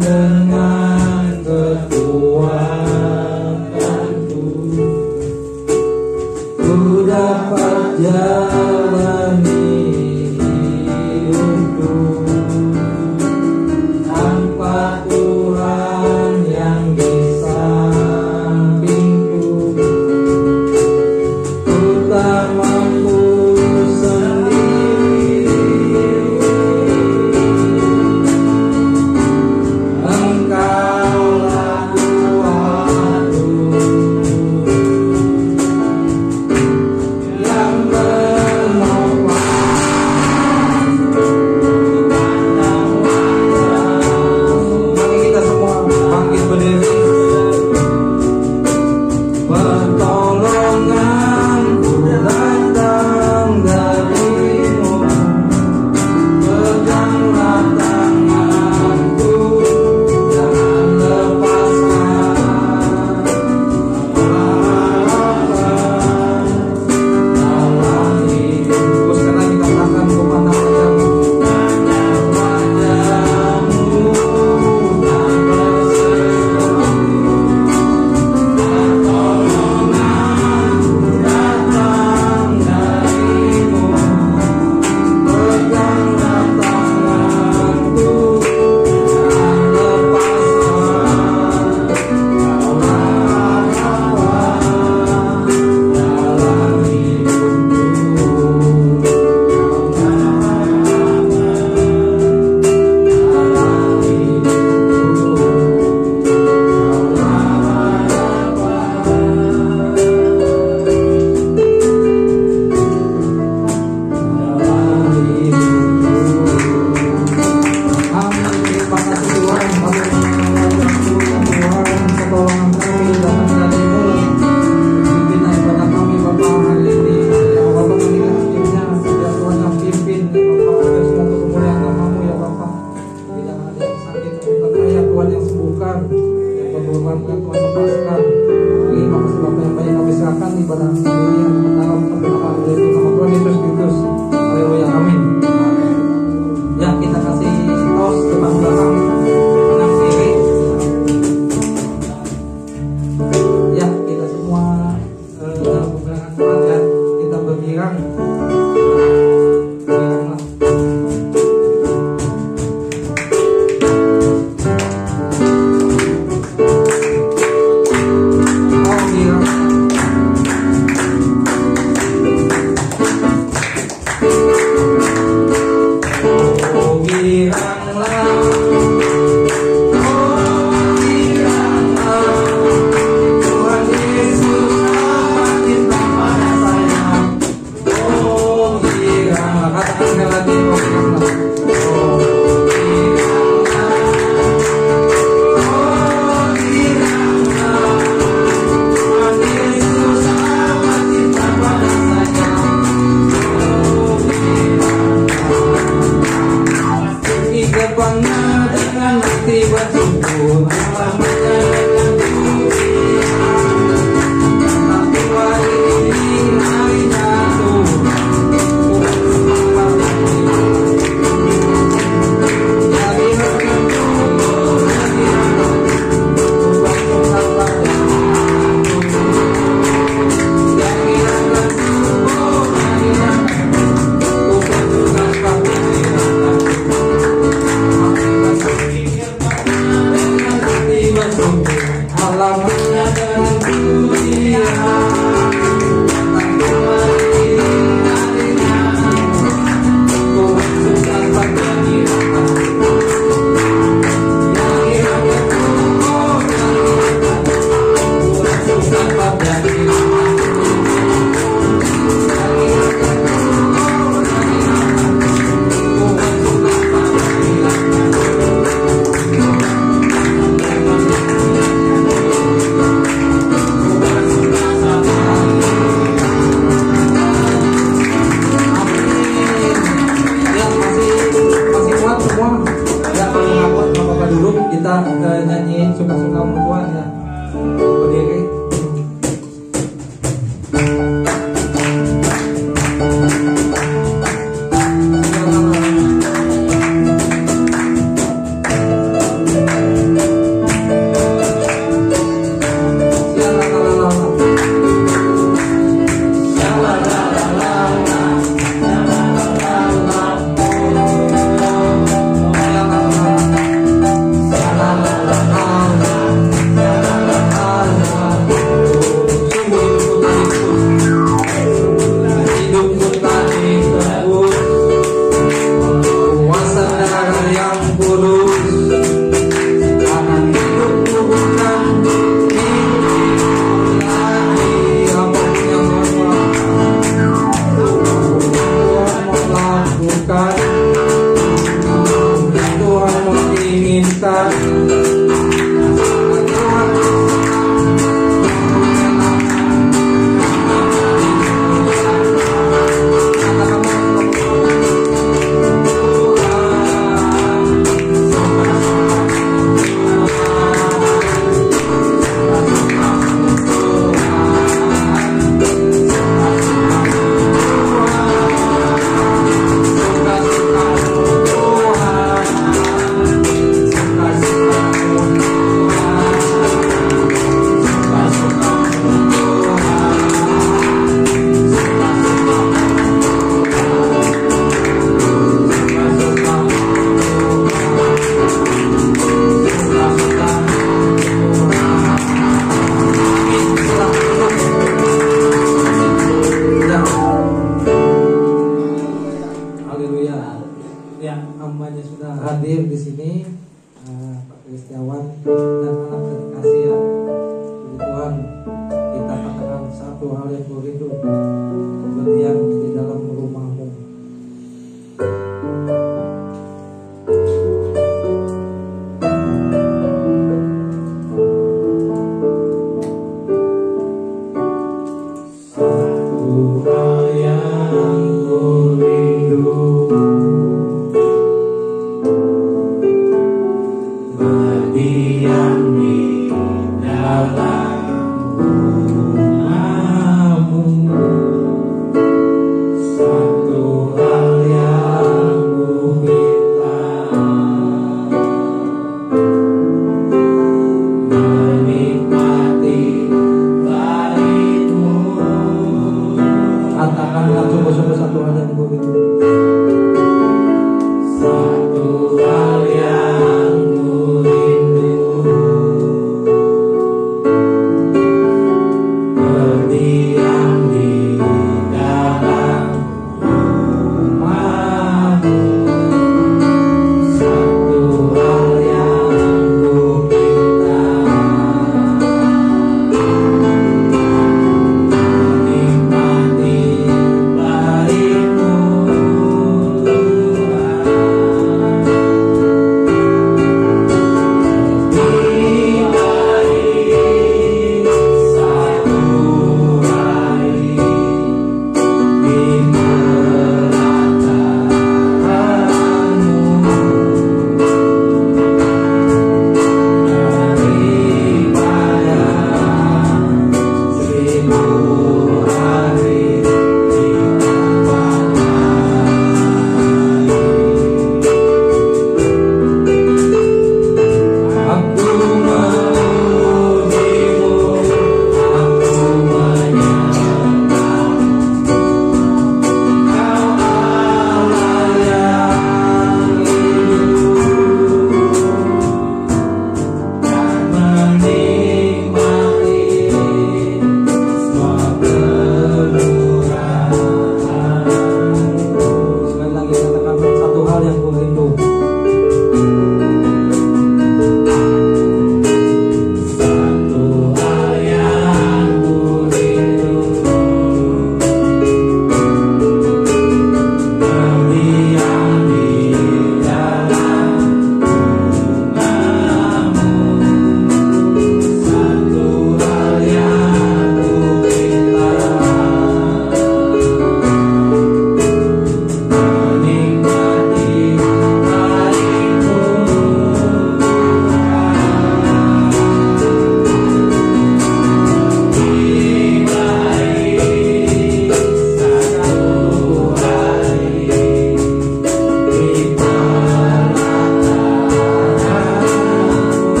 dengan kekuatanku, ku dapat jalani hidupku tanpa Tuhan yang di sampingku. Ku tak mampu sendiri, Engkaulah kuatku yang menopang pandang wajahmu. Mari kita semua bangkit berdiri. Pertolonganku datang darimu, peganglah tanganku, jangan lepaskan. Dalam hidupku sekarang kita akan memandang wajahmu, wajahmu tak berseri. Pertolonganku datang darimu, peganglah tanganku, jangan lepaskan. Kaulah harapan dalam hidupku, kaulah ya kita kasih tos depan belakang kanan kiri. Ya kita semua dalam peperangan Tuhan ya, kita bergirang. Giranglah. Oh girang. Hadir di sini Pak Kristiawan dan anak terkasih ya. Puji Tuhan, kita katakan satu hal yang begitu berdiam di dalam rumahmu. Satu hal yang kurindu, berdiam di dalam rumahmu. Satu hal yang ku minta, menikmati baitmu. Katakanlah sungguh-sungguh satu hal yang begitu. Satu hal yang ku rindu,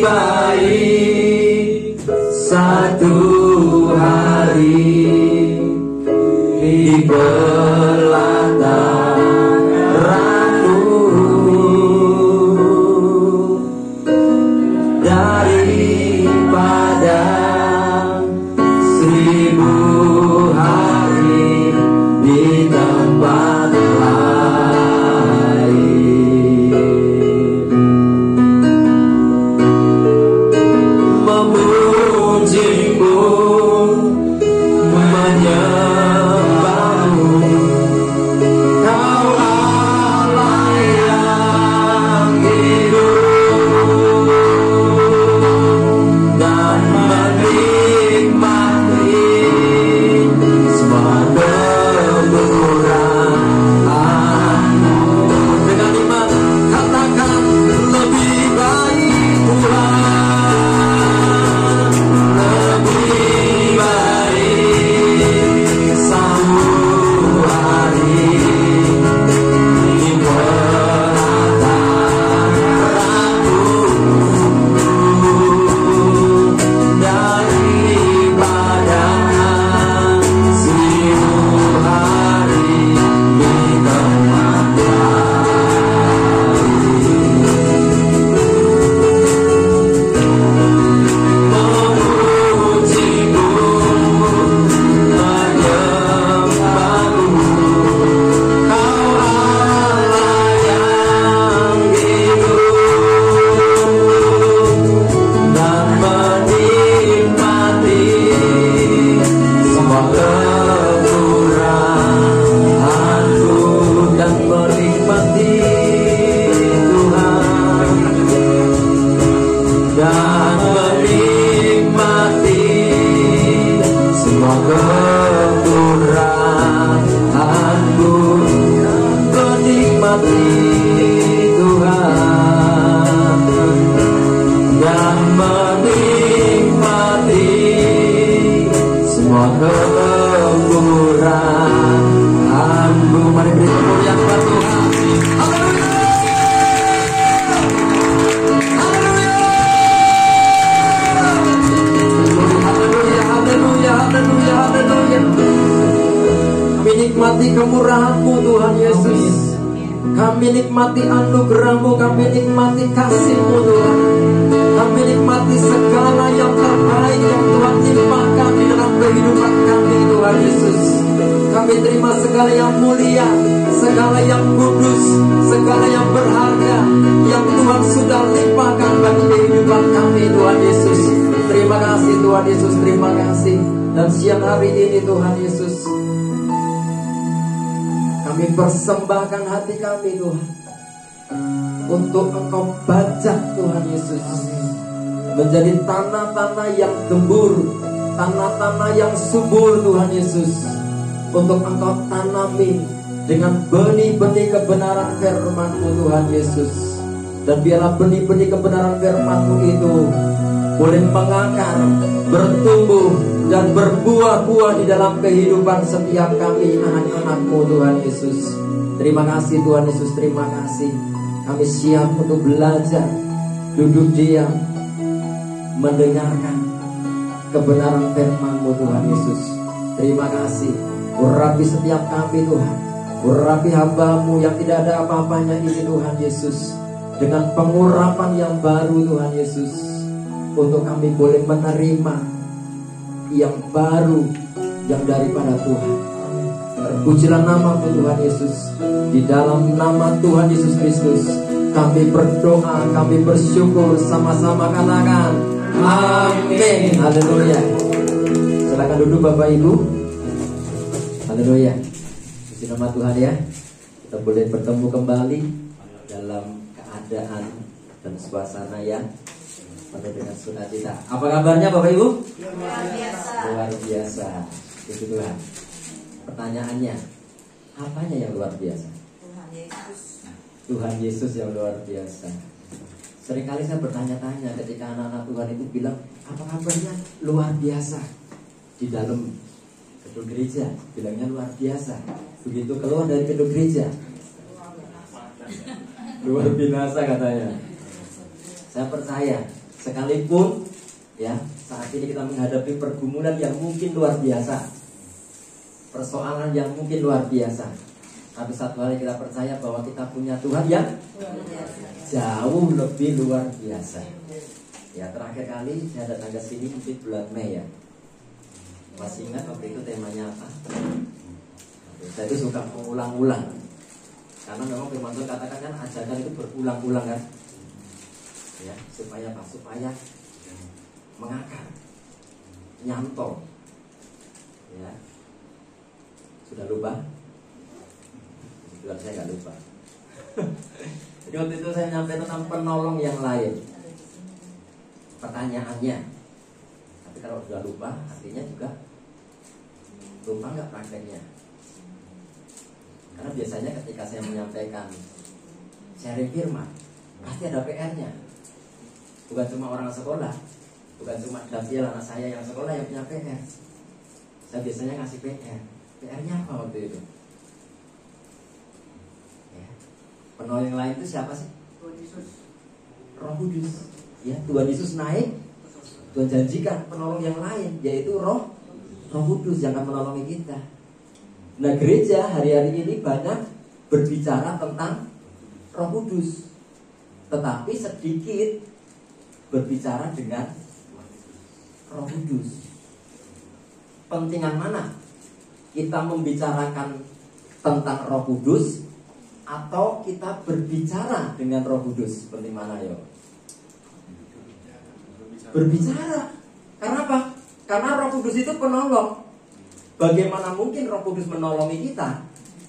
baik satu hari di belakangmu daripada 1000 hari di tempat lain. Memujimu, menyembahmu, Kau Allah yang hidup, dan menikmati semua kemurahan-Mu. Dengan iman katakan, lebih baik Tuhan, lebih baik satu hari di belakangmu daripada 1000 hari di tempat lain. Memujimu, menyembahmu, Kau Allah yang hidup, dan menikmati semua kemurahan-Mu, dan menikmati Tuhan, dan menikmati semua kemurahan-Mu, menikmati Tuhan, dan menikmati semua kemurahan-Mu. Mari beri kemuliaan kepada Tuhan. Haleluya. Haleluya, haleluya, haleluya, haleluya. Kami nikmati kemurahan-Mu Tuhan Yesus. Kami nikmati anugerah-Mu, kami nikmati kasih-Mu Tuhan. Kami nikmati segala yang terbaik yang Tuhan limpahkan di dalam kehidupan kami Tuhan Yesus. Kami terima segala yang mulia, segala yang kudus, segala yang berharga yang Tuhan sudah limpahkan bagi kehidupan kami Tuhan Yesus. Terima kasih Tuhan Yesus, terima kasih. Dan siang hari ini Tuhan Yesus, kami persembahkan hati kami Tuhan untuk Engkau bajak Tuhan Yesus, menjadi tanah-tanah yang gembur, tanah-tanah yang subur Tuhan Yesus, untuk Engkau tanami dengan benih-benih kebenaran firman-Mu Tuhan Yesus. Dan biarlah benih-benih kebenaran firman-Mu itu boleh mengakar, bertumbuh, dan berbuah-buah di dalam kehidupan setiap kami anak-anak-Mu Tuhan Yesus. Terima kasih Tuhan Yesus, terima kasih. Kami siap untuk belajar, duduk diam, mendengarkan kebenaran firman-Mu Tuhan Yesus. Terima kasih. Urapi setiap kami Tuhan, urapi hamba-Mu yang tidak ada apa-apanya ini Tuhan Yesus, dengan pengurapan yang baru Tuhan Yesus, untuk kami boleh menerima yang baru yang daripada Tuhan. Terpujilah nama-Mu Tuhan Yesus. Di dalam nama Tuhan Yesus Kristus kami berdoa, kami bersyukur, sama-sama katakan amin. Haleluya. Silakan duduk Bapak Ibu. Haleluya. Puji nama Tuhan ya. Kita boleh bertemu kembali dalam keadaan dan suasana yang penuh dengan sukacita. Apa kabarnya Bapak Ibu? Luar biasa. Luar biasa. Itu Tuhan. Pertanyaannya, apanya yang luar biasa? Tuhan Yesus. Tuhan Yesus yang luar biasa. Seringkali saya bertanya-tanya ketika anak-anak Tuhan itu bilang, apa kabarnya? Luar biasa. Di dalam gedung gereja bilangnya luar biasa. Begitu keluar dari gedung gereja, luar binasa katanya. Saya Sekalipun ya saat ini kita menghadapi pergumulan yang mungkin luar biasa, persoalan yang mungkin luar biasa, tapi satu hal kita percaya bahwa kita punya Tuhan yang jauh lebih luar biasa. Ya, terakhir kali saya datang ke sini mungkin bulan Mei ya. Masih ingat waktu itu temanya apa? Saya itu suka mengulang-ulang, karena memang firman Tuhan katakan kan ajakan itu berulang-ulang kan, ya supaya apa? Supaya mengakar, nyantol. Ya, sudah lupa? Tuhan saya nggak lupa. Jadi waktu itu saya nyampe tentang penolong yang lain. Pertanyaannya, tapi kalau sudah lupa, artinya juga lupa nggak prakteknya? Karena biasanya ketika saya menyampaikan sharing firman, pasti ada PR-nya. Bukan cuma orang sekolah, bukan cuma Daviel anak saya yang sekolah yang punya PR. Saya biasanya ngasih PR. PR-nya apa waktu itu? Ya. Penolong yang lain itu siapa sih? Roh Kudus. Ya, Tuhan Yesus naik, Tuhan janjikan penolong yang lain, yaitu Roh Kudus yang akan menolongi kita. Nah, gereja hari-hari ini banyak berbicara tentang Roh Kudus, tetapi sedikit berbicara dengan Roh Kudus. Pentingan mana? Kita membicarakan tentang Roh Kudus atau kita berbicara dengan Roh Kudus? Penting mana yo? Berbicara. Karena apa? Karena Roh Kudus itu penolong. Bagaimana mungkin Roh Kudus menolongi kita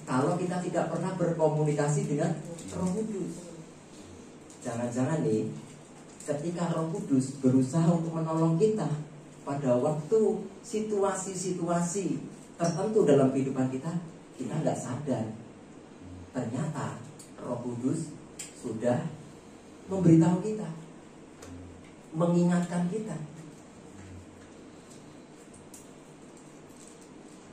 kalau kita tidak pernah berkomunikasi dengan Roh Kudus? Jangan-jangan nih, ketika Roh Kudus berusaha untuk menolong kita pada waktu situasi-situasi tertentu dalam kehidupan kita, kita nggak sadar. Ternyata Roh Kudus sudah memberitahu kita, mengingatkan kita.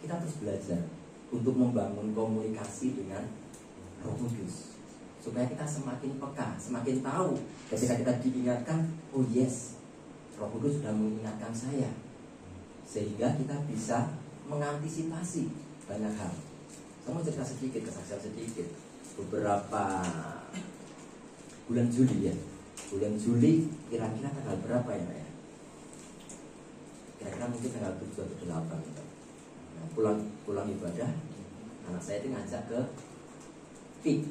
Kita harus belajar untuk membangun komunikasi dengan Roh Kudus, supaya kita semakin peka, semakin tahu ketika kita diingatkan, oh yes, Roh Kudus sudah mengingatkan saya, sehingga kita bisa mengantisipasi banyak hal. Saya mau cerita sedikit, kesaksian sedikit. Beberapa bulan Juli ya, bulan Juli kira-kira tanggal berapa ya, Pak ya? Kira-kira mungkin tanggal 7 atau 8 gitu. Nah, pulang ibadah, anak saya itu ngajak ke PIK.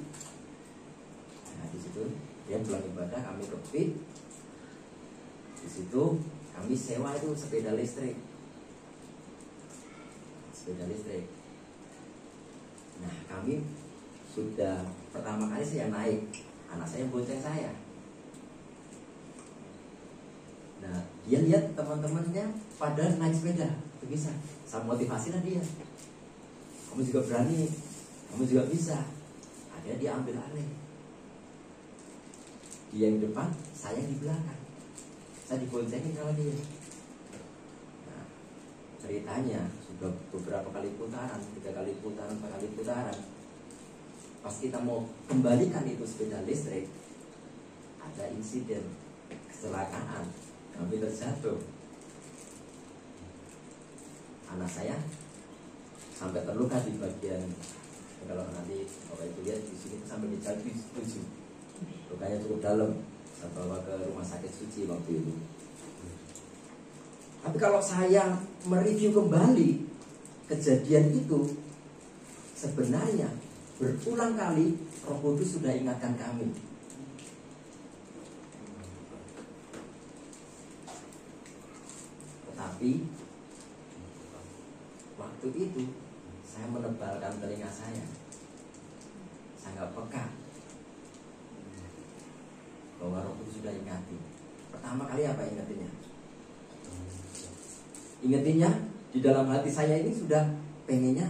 Nah, di situ dia pulang ibadah, kami ke PIK. Di situ kami sewa itu sepeda listrik. Nah, kami sudah pertama kali saya naik, anak saya bonceng saya. Nah, dia lihat teman-temannya pada naik sepeda, itu bisa. Saya motivasilah dia. Kamu juga berani, kamu juga bisa. Akhirnya dia ambil alih. Dia yang di depan, saya yang di belakang. Saya diboncengin sama dia. Nah, ceritanya sudah beberapa kali putaran, 3 kali putaran, 4 kali putaran. Pas kita mau kembalikan itu sepeda listrik, ada insiden kecelakaan, hampir terjatuh. Anak saya sampai terluka di bagian, kalau nanti Bapak Ibu lihat di sini sampai di jari 7. Lukanya cukup dalam. Saya bawa ke rumah sakit Suci waktu itu. Tapi kalau saya mereview kembali kejadian itu, sebenarnya berulang kali Roh Kudus sudah ingatkan kami. Tetapi waktu itu saya menebalkan telinga saya nggak peka bahwa Roh Kudus sudah ingati. Pertama kali apa ingatinnya? Ingatinnya di dalam hati saya ini sudah pengennya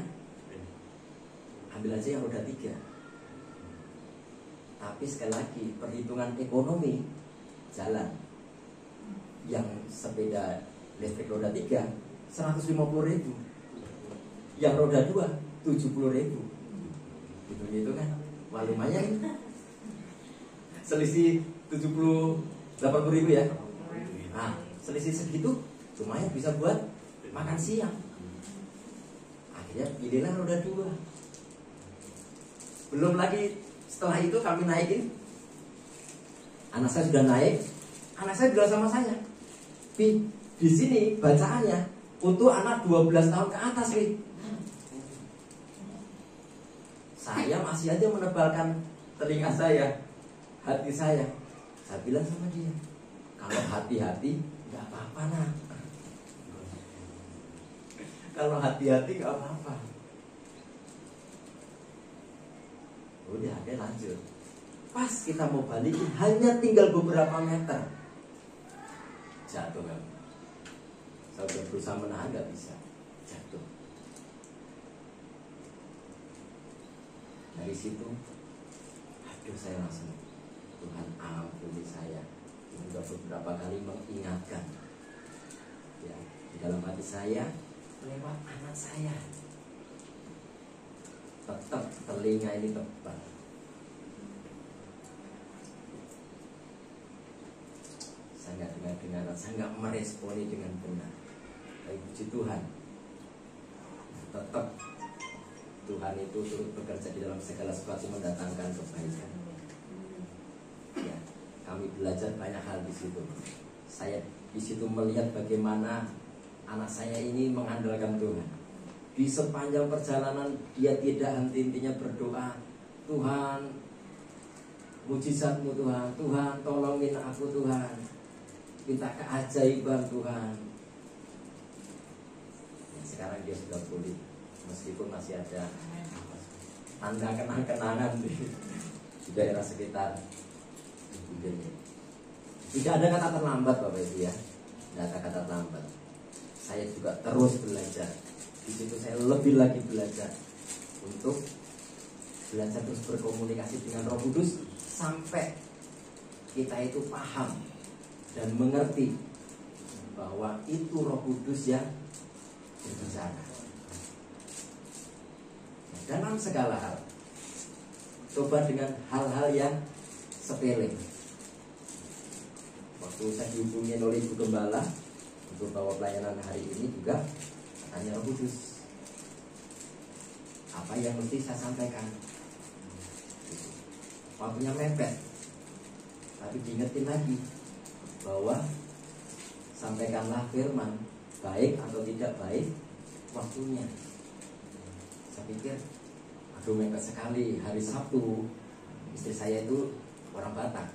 ambil aja yang roda 3. Tapi sekali lagi perhitungan ekonomi jalan, yang sepeda listrik roda 3 150.000, yang roda 2 70.000. Gitu kan, wah lumayan. Selisih 80.000 ya. Nah, selisih segitu lumayan bisa buat makan siang. Akhirnya pilihlah roda 2. Belum lagi setelah itu kami naikin. Anak saya sudah naik. Anak saya bilang sama saya, di sini bacaannya untuk anak 12 tahun ke atas, Wi. Saya masih aja menebalkan telinga saya, hati saya. Saya bilang sama dia, kalau hati-hati nggak apa-apa, nak. Kalau hati-hati nggak apa-apa. Udah, dia lanjut. Pas kita mau balikin, hanya tinggal beberapa meter, jatuh kan. Saya udah berusaha menahan, nggak bisa, jatuh. Dari situ, aduh, saya langsung, Tuhan ampuni saya. Sudah beberapa kali mengingatkan, ya, di dalam hati saya lewat anak saya. Tetap telinga ini tebal. Saya nggak dengar-dengar, saya nggak meresponi dengan benar. Tapi puji Tuhan, tetap Tuhan itu turut bekerja di dalam segala sesuatu, mendatangkan kebaikan. Ya, kami belajar banyak hal di situ. Saya di situ melihat bagaimana anak saya ini mengandalkan Tuhan. Di sepanjang perjalanan dia tidak henti-hentinya berdoa, Tuhan, mujizat-Mu Tuhan, Tuhan tolongin aku Tuhan, minta keajaiban Tuhan. Ya, sekarang dia sudah pulih, meskipun masih ada tanda kenang-kenangan di daerah sekitar bibirnya. Tidak ada kata terlambat, Bapak Ibu, ya. Tidak ada kata terlambat. Saya juga terus belajar. Di situ saya lebih lagi belajar untuk belajar terus berkomunikasi dengan Roh Kudus sampai kita itu paham dan mengerti bahwa itu Roh Kudus yang berbicara. Dalam segala hal, coba dengan hal-hal yang sepele. Waktu saya dihubungi oleh Ibu Gembala untuk bawa pelayanan hari ini juga, katanya Roh Kudus, apa yang mesti saya sampaikan? Waktunya mepet, tapi diingetin lagi bahwa sampaikanlah firman, baik atau tidak baik, waktunya. Saya pikir, aduh, mepet sekali. Hari Sabtu, istri saya itu orang Batak.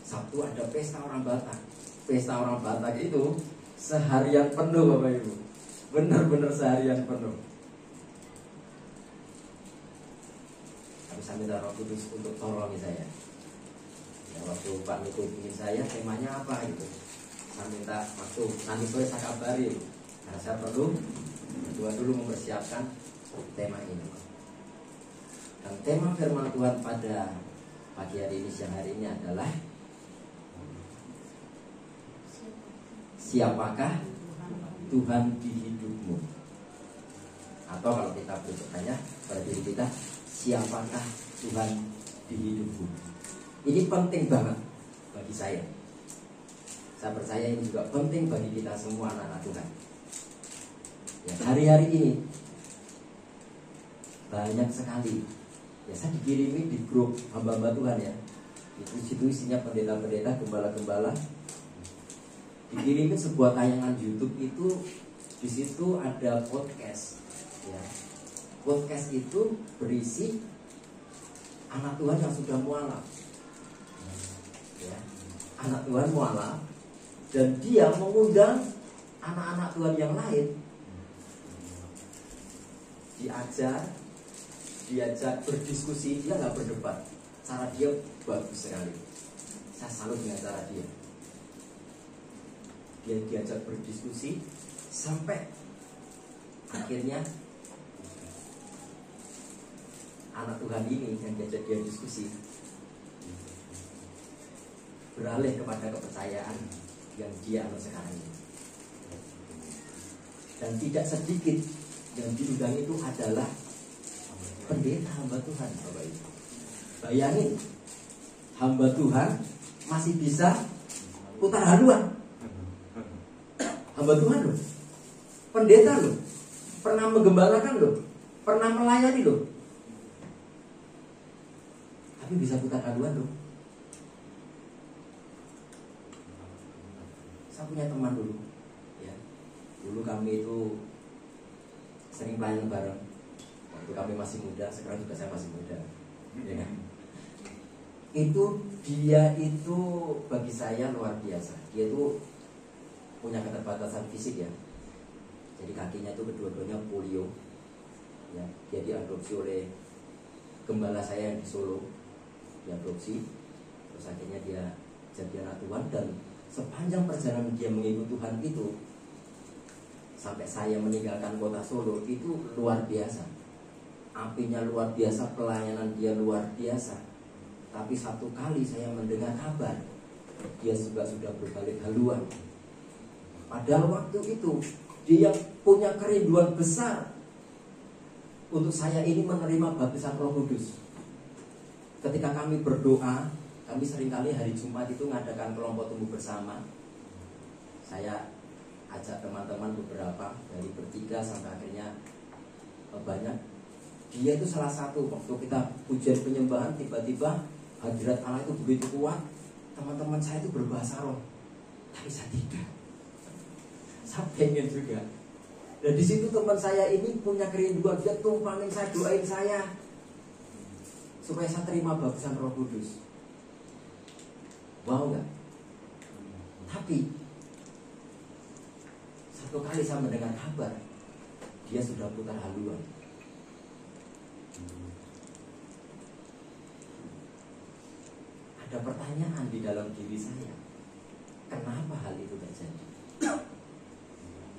Sabtu ada pesta orang Batak. Pesta orang Batak itu seharian penuh, Bapak Ibu. Benar-benar seharian penuh. Tapi saya minta Roh Kudus untuk tolongi saya. Ya, waktu Pak Niko ingin saya, temanya apa gitu. Saya minta waktu nanti sore saya kabari. Karena saya perlu berdua dulu mempersiapkan tema ini. Dan tema firman Tuhan pada pagi hari ini, siang hari ini adalah siapakah Tuhan di hidupmu? Atau kalau kita bertanya pada diri kita, siapakah Tuhan di hidupmu? Ini penting banget bagi saya. Saya percaya ini juga penting bagi kita semua anak-anak Tuhan. Ya, hari-hari ini banyak sekali. Ya, saya dikirimi di grup hamba-hamba Tuhan, ya. Itu situ isinya pendeta-pendeta, gembala-gembala. Dikirimin sebuah tayangan YouTube itu, di situ ada podcast. Ya. Podcast itu berisi anak Tuhan yang sudah mualaf. Ya. Anak Tuhan mualaf, dan dia mengundang anak-anak Tuhan yang lain, diajak berdiskusi. Dia nggak berdebat, cara dia bagus sekali. Saya salut dengan cara dia. Dia diajak berdiskusi sampai akhirnya anak Tuhan ini yang diajak dia diskusi beralih kepada kepercayaan yang dia anut sekarang ini. Dan tidak sedikit yang diundang itu adalah pendeta hamba Tuhan, Bapak Ibu. Bayangin, hamba Tuhan masih bisa putar haluan. Hamba Tuhan loh, pendeta loh, pernah menggembalakan loh, pernah melayani loh, tapi bisa putar haluan loh. Saya punya teman dulu, ya, dulu kami itu sering pelayanan bareng. Waktu kami masih muda, sekarang juga saya masih muda, ya kan? Itu dia itu bagi saya luar biasa. Dia itu punya keterbatasan fisik ya. Jadi kakinya itu kedua-duanya polio. Ya, dia diadopsi oleh gembala saya yang di Solo. Diadopsi. Terus akhirnya dia jadi anak Tuhan, dan sepanjang perjalanan dia mengikut Tuhan itu sampai saya meninggalkan kota Solo itu luar biasa. Apinya luar biasa, pelayanan dia luar biasa. Tapi satu kali saya mendengar kabar dia juga sudah berbalik haluan. Padahal waktu itu dia punya kerinduan besar untuk saya ini menerima baptisan Roh Kudus. Ketika kami berdoa, kami seringkali hari Jumat itu ngadakan kelompok tumbuh bersama. Saya ajak teman-teman beberapa dari bertiga sampai akhirnya banyak. Dia itu salah satu. Waktu kita pujian penyembahan, tiba-tiba hadirat Allah itu begitu kuat. Teman-teman saya itu berbahasa roh, tapi saya tidak. Saya pengen juga. Dan di situ teman saya ini punya kerinduan, dia tumpahin saya, doain saya supaya saya terima baptisan Roh Kudus. Wow nggak? Tapi satu kali saya mendengar kabar dia sudah putar haluan. Ada pertanyaan di dalam diri saya, kenapa hal itu terjadi?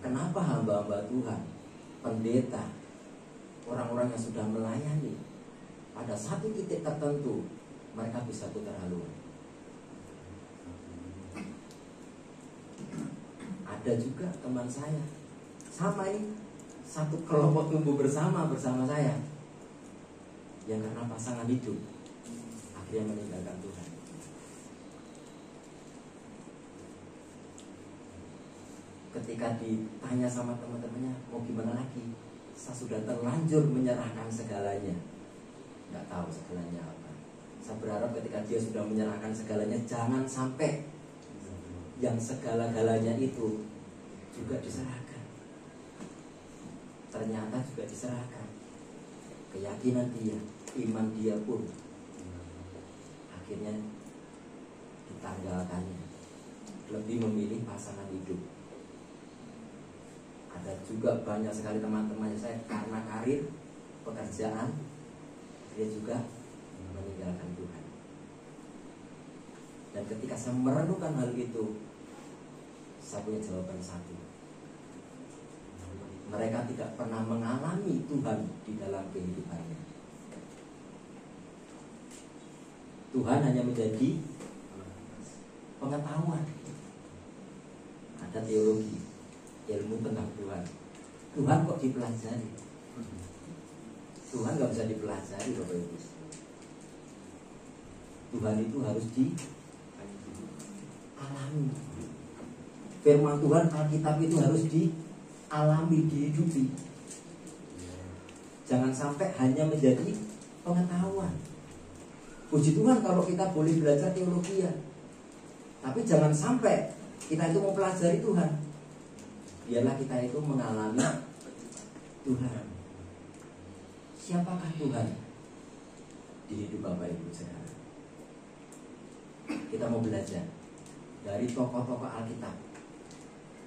Kenapa hamba-hamba Tuhan, pendeta, orang-orang yang sudah melayani, pada satu titik tertentu mereka bisa putar haluan? Ada juga teman saya, sama ini, satu kelompok tumbuh bersama saya, yang karena pasangan hidup akhirnya meninggalkan Tuhan. Ketika ditanya sama teman-temannya, mau gimana lagi? Saya sudah terlanjur menyerahkan segalanya. Nggak tahu segalanya apa. Saya berharap ketika dia sudah menyerahkan segalanya, jangan sampai yang segala-galanya itu juga diserahkan. Ternyata juga diserahkan. Keyakinan dia, iman dia pun akhirnya ditanggalkannya. Lebih memilih pasangan hidup. Ada juga banyak sekali teman-teman saya karena karir, pekerjaan, dia juga meninggalkan Tuhan. Dan ketika saya merenungkan hal itu, saya punya jawaban satu. Mereka tidak pernah mengalami Tuhan di dalam kehidupannya. Tuhan hanya menjadi pengetahuan. Ada teologi, ilmu tentang Tuhan. Tuhan kok dipelajari? Tuhan gak bisa dipelajari, Bapak Ibu. Tuhan itu harus dialami. Firman Tuhan, Alkitab itu harus dialami, dihidupi. Jangan sampai hanya menjadi pengetahuan. Puji Tuhan kalau kita boleh belajar teologi ya. Tapi jangan sampai kita itu mempelajari Tuhan. Biarlah kita itu mengalami Tuhan. Siapakah Tuhan di hidup Bapak Ibu sekarang? Kita mau belajar dari tokoh-tokoh Alkitab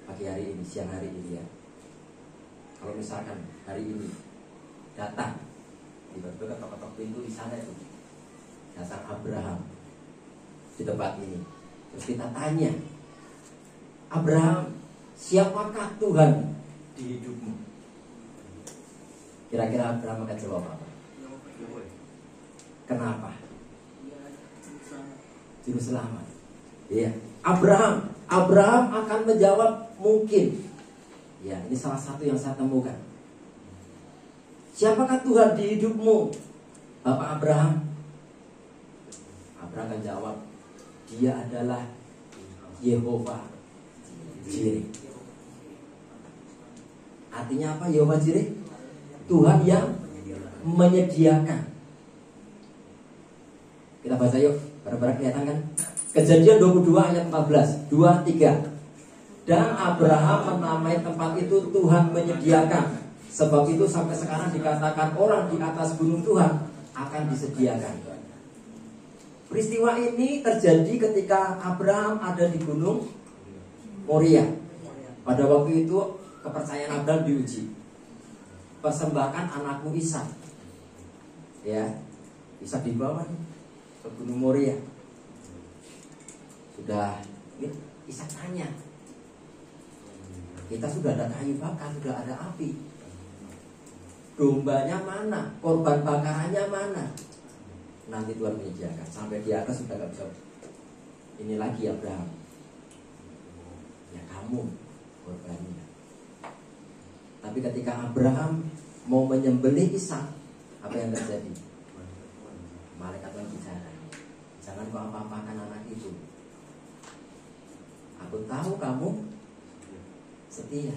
pagi hari ini, siang hari ini ya. Kalau misalkan hari ini datang tiba-tiba ketok-ketok pintu di sana itu, datang Abraham di tempat ini, terus kita tanya, Abraham, siapakah Tuhan di hidupmu? Kira-kira Abraham akan jawab apa? Kenapa? Juru selamat. Iya. Abraham akan menjawab mungkin. Ya, ini salah satu yang saya temukan. Siapakah Tuhan di hidupmu, Bapak Abraham? Abraham akan jawab, Dia adalah Yehova Jireh. Artinya apa Yehova Jireh? Tuhan yang menyediakan. Kita baca yuk, bareng-bareng kelihatan kan? Kejadian 22 ayat 14, 2-3. Dan Abraham menamai tempat itu Tuhan menyediakan. Sebab itu sampai sekarang dikatakan orang di atas gunung Tuhan akan disediakan. Peristiwa ini terjadi ketika Abraham ada di gunung Moria. Pada waktu itu kepercayaan Abraham diuji. Persembahkan anakmu Ishak. Ya, Ishak dibawa ke gunung Moria. Sudah, Ishak tanya, kita sudah ada kayu bakar, sudah ada api, dombanya mana, korban bakarannya mana? Nanti Tuhan menyediakan. Sampai di atas sudah gak bisa ini lagi Abraham. Ya kamu korbannya. Tapi ketika Abraham mau menyembelih Ishak, apa yang terjadi? Malaikat Tuhan bicara, jangan kau apa-apakan anak itu. Aku tahu kamu setia.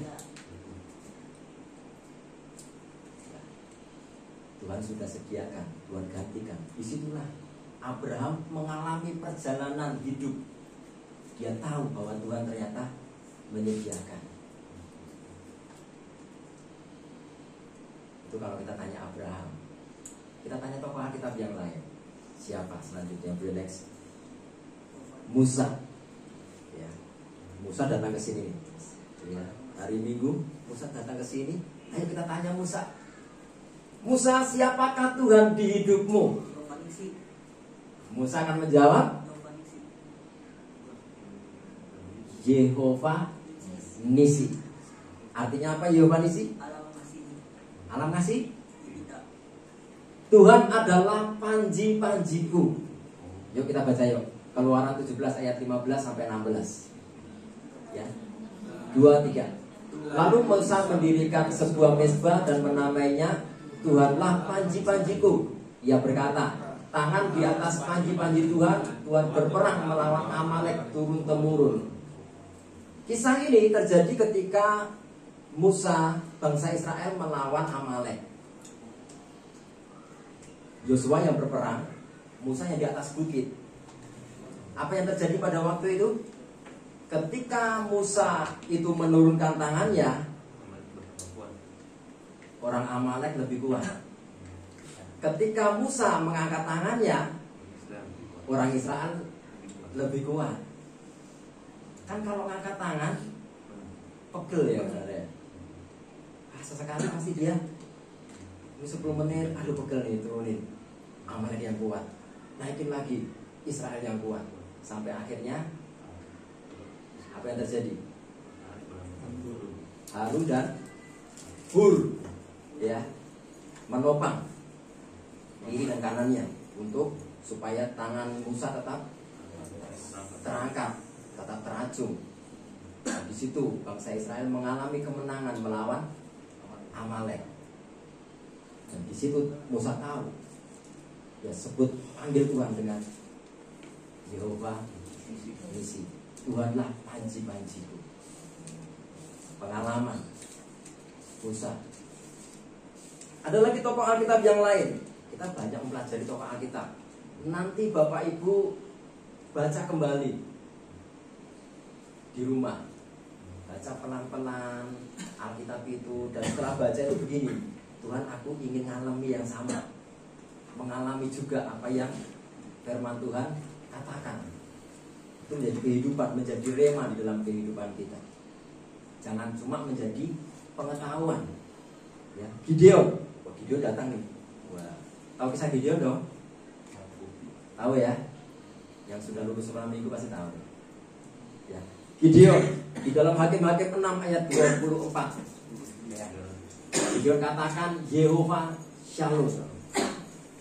Tuhan sudah sediakan, Tuhan gantikan. Disitulah Abraham mengalami perjalanan hidup. Dia tahu bahwa Tuhan ternyata menyediakan. Itu kalau kita tanya Abraham. Kita tanya tokoh Alkitab yang lain. Siapa selanjutnya? Next. Musa. Ya. Musa datang ke sini. Ya. Hari Minggu Musa datang ke sini. Ayo kita tanya Musa. Musa, siapakah Tuhan di hidupmu? Musa akan menjawab, Yehova Nisi. Artinya apa Yehova Nisi? Alam ngasih. Tuhan adalah panji-panjiku. Yuk kita baca yuk. Keluaran 17 ayat 15 sampai 16. Ya. 2-3. Lalu Musa mendirikan sebuah mezbah dan menamainya Tuhanlah panji-panjiku. Ia berkata, tangan di atas panji-panji Tuhan, Tuhan berperang melawan Amalek turun-temurun. Kisah ini terjadi ketika Musa, bangsa Israel melawan Amalek. Yosua yang berperang, Musa yang di atas bukit. Apa yang terjadi pada waktu itu? Ketika Musa itu menurunkan tangannya, orang Amalek lebih kuat. Ketika Musa mengangkat tangannya, orang Israel lebih kuat. Kan kalau ngangkat tangan pegel ya benar ya. Sesekali pasti dia ini 10 menit, aduh pegel nih, turunin. Amalek yang kuat, naikin lagi Israel yang kuat. Sampai akhirnya apa yang terjadi? Harun dan Hur, ya, menopang kiri dan kanannya untuk supaya tangan Musa tetap terangkat, tetap teracung. Nah, di situ bangsa Israel mengalami kemenangan melawan Amalek. Dan di situ Musa tahu, ya sebut panggil Tuhan dengan Yehova Nisi. Tuhanlah panji-panjiku. Pengalaman Musa. Ada lagi tokoh Alkitab yang lain. Kita banyak mempelajari tokoh Alkitab. Nanti Bapak Ibu baca kembali di rumah. Baca pelan-pelan Alkitab itu. Dan setelah baca itu begini, Tuhan aku ingin mengalami yang sama, mengalami juga apa yang firman Tuhan katakan. Itu menjadi kehidupan, menjadi rema di dalam kehidupan kita. Jangan cuma menjadi pengetahuan. Ya, Gideon. Gideon datang nih. Wah, tahu kisah Gideon dong? Tahu ya? Yang sudah lulus sekolah minggu pasti tahu. Ya. Gideon di dalam Hakim-Hakim 6 ayat 24. Ya. Gideon katakan Yehova Shalom.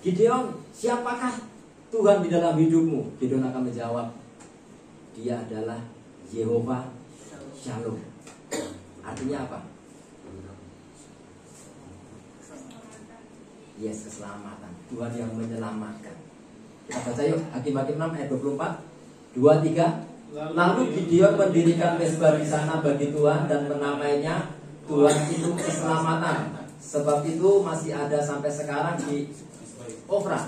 Gideon, siapakah Tuhan di dalam hidupmu? Gideon akan menjawab, Dia adalah Yehova Shalom. Artinya apa? Yes, keselamatan. Tuhan yang menyelamatkan. Kita baca yuk Hakim-Hakim 6 ayat 24. 2, 3. Lalu Gideon mendirikan mezbah di sana bagi Tuhan dan menamainya Tuhan itu keselamatan. Sebab itu masih ada sampai sekarang di Ofra,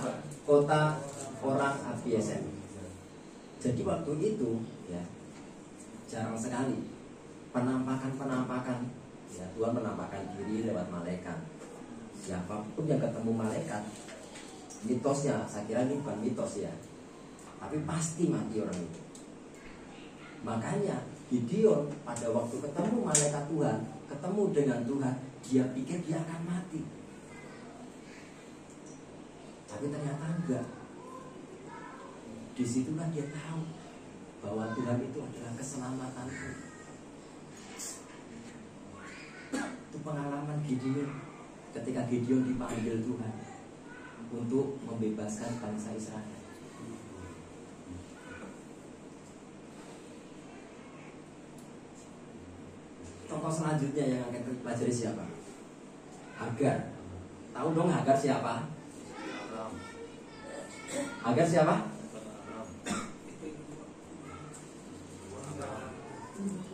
kota orang Abiesem. Jadi waktu itu ya jarang sekali penampakan ya, Tuhan menampakkan diri lewat malaikat. Siapapun yang ketemu malaikat, mitosnya, saya kira ini bukan mitos ya, tapi pasti mati orang itu. Makanya Gideon pada waktu ketemu malaikat Tuhan, ketemu dengan Tuhan, dia pikir dia akan mati. Tapi ternyata enggak. Disitulah dia tahu bahwa Tuhan itu adalah keselamatanku. Itu pengalaman Gideon ketika Gideon dipanggil Tuhan untuk membebaskan bangsa Israel. Tokoh selanjutnya yang akan kita pelajari siapa? Hagar. Tahu dong Hagar siapa? Hagar siapa?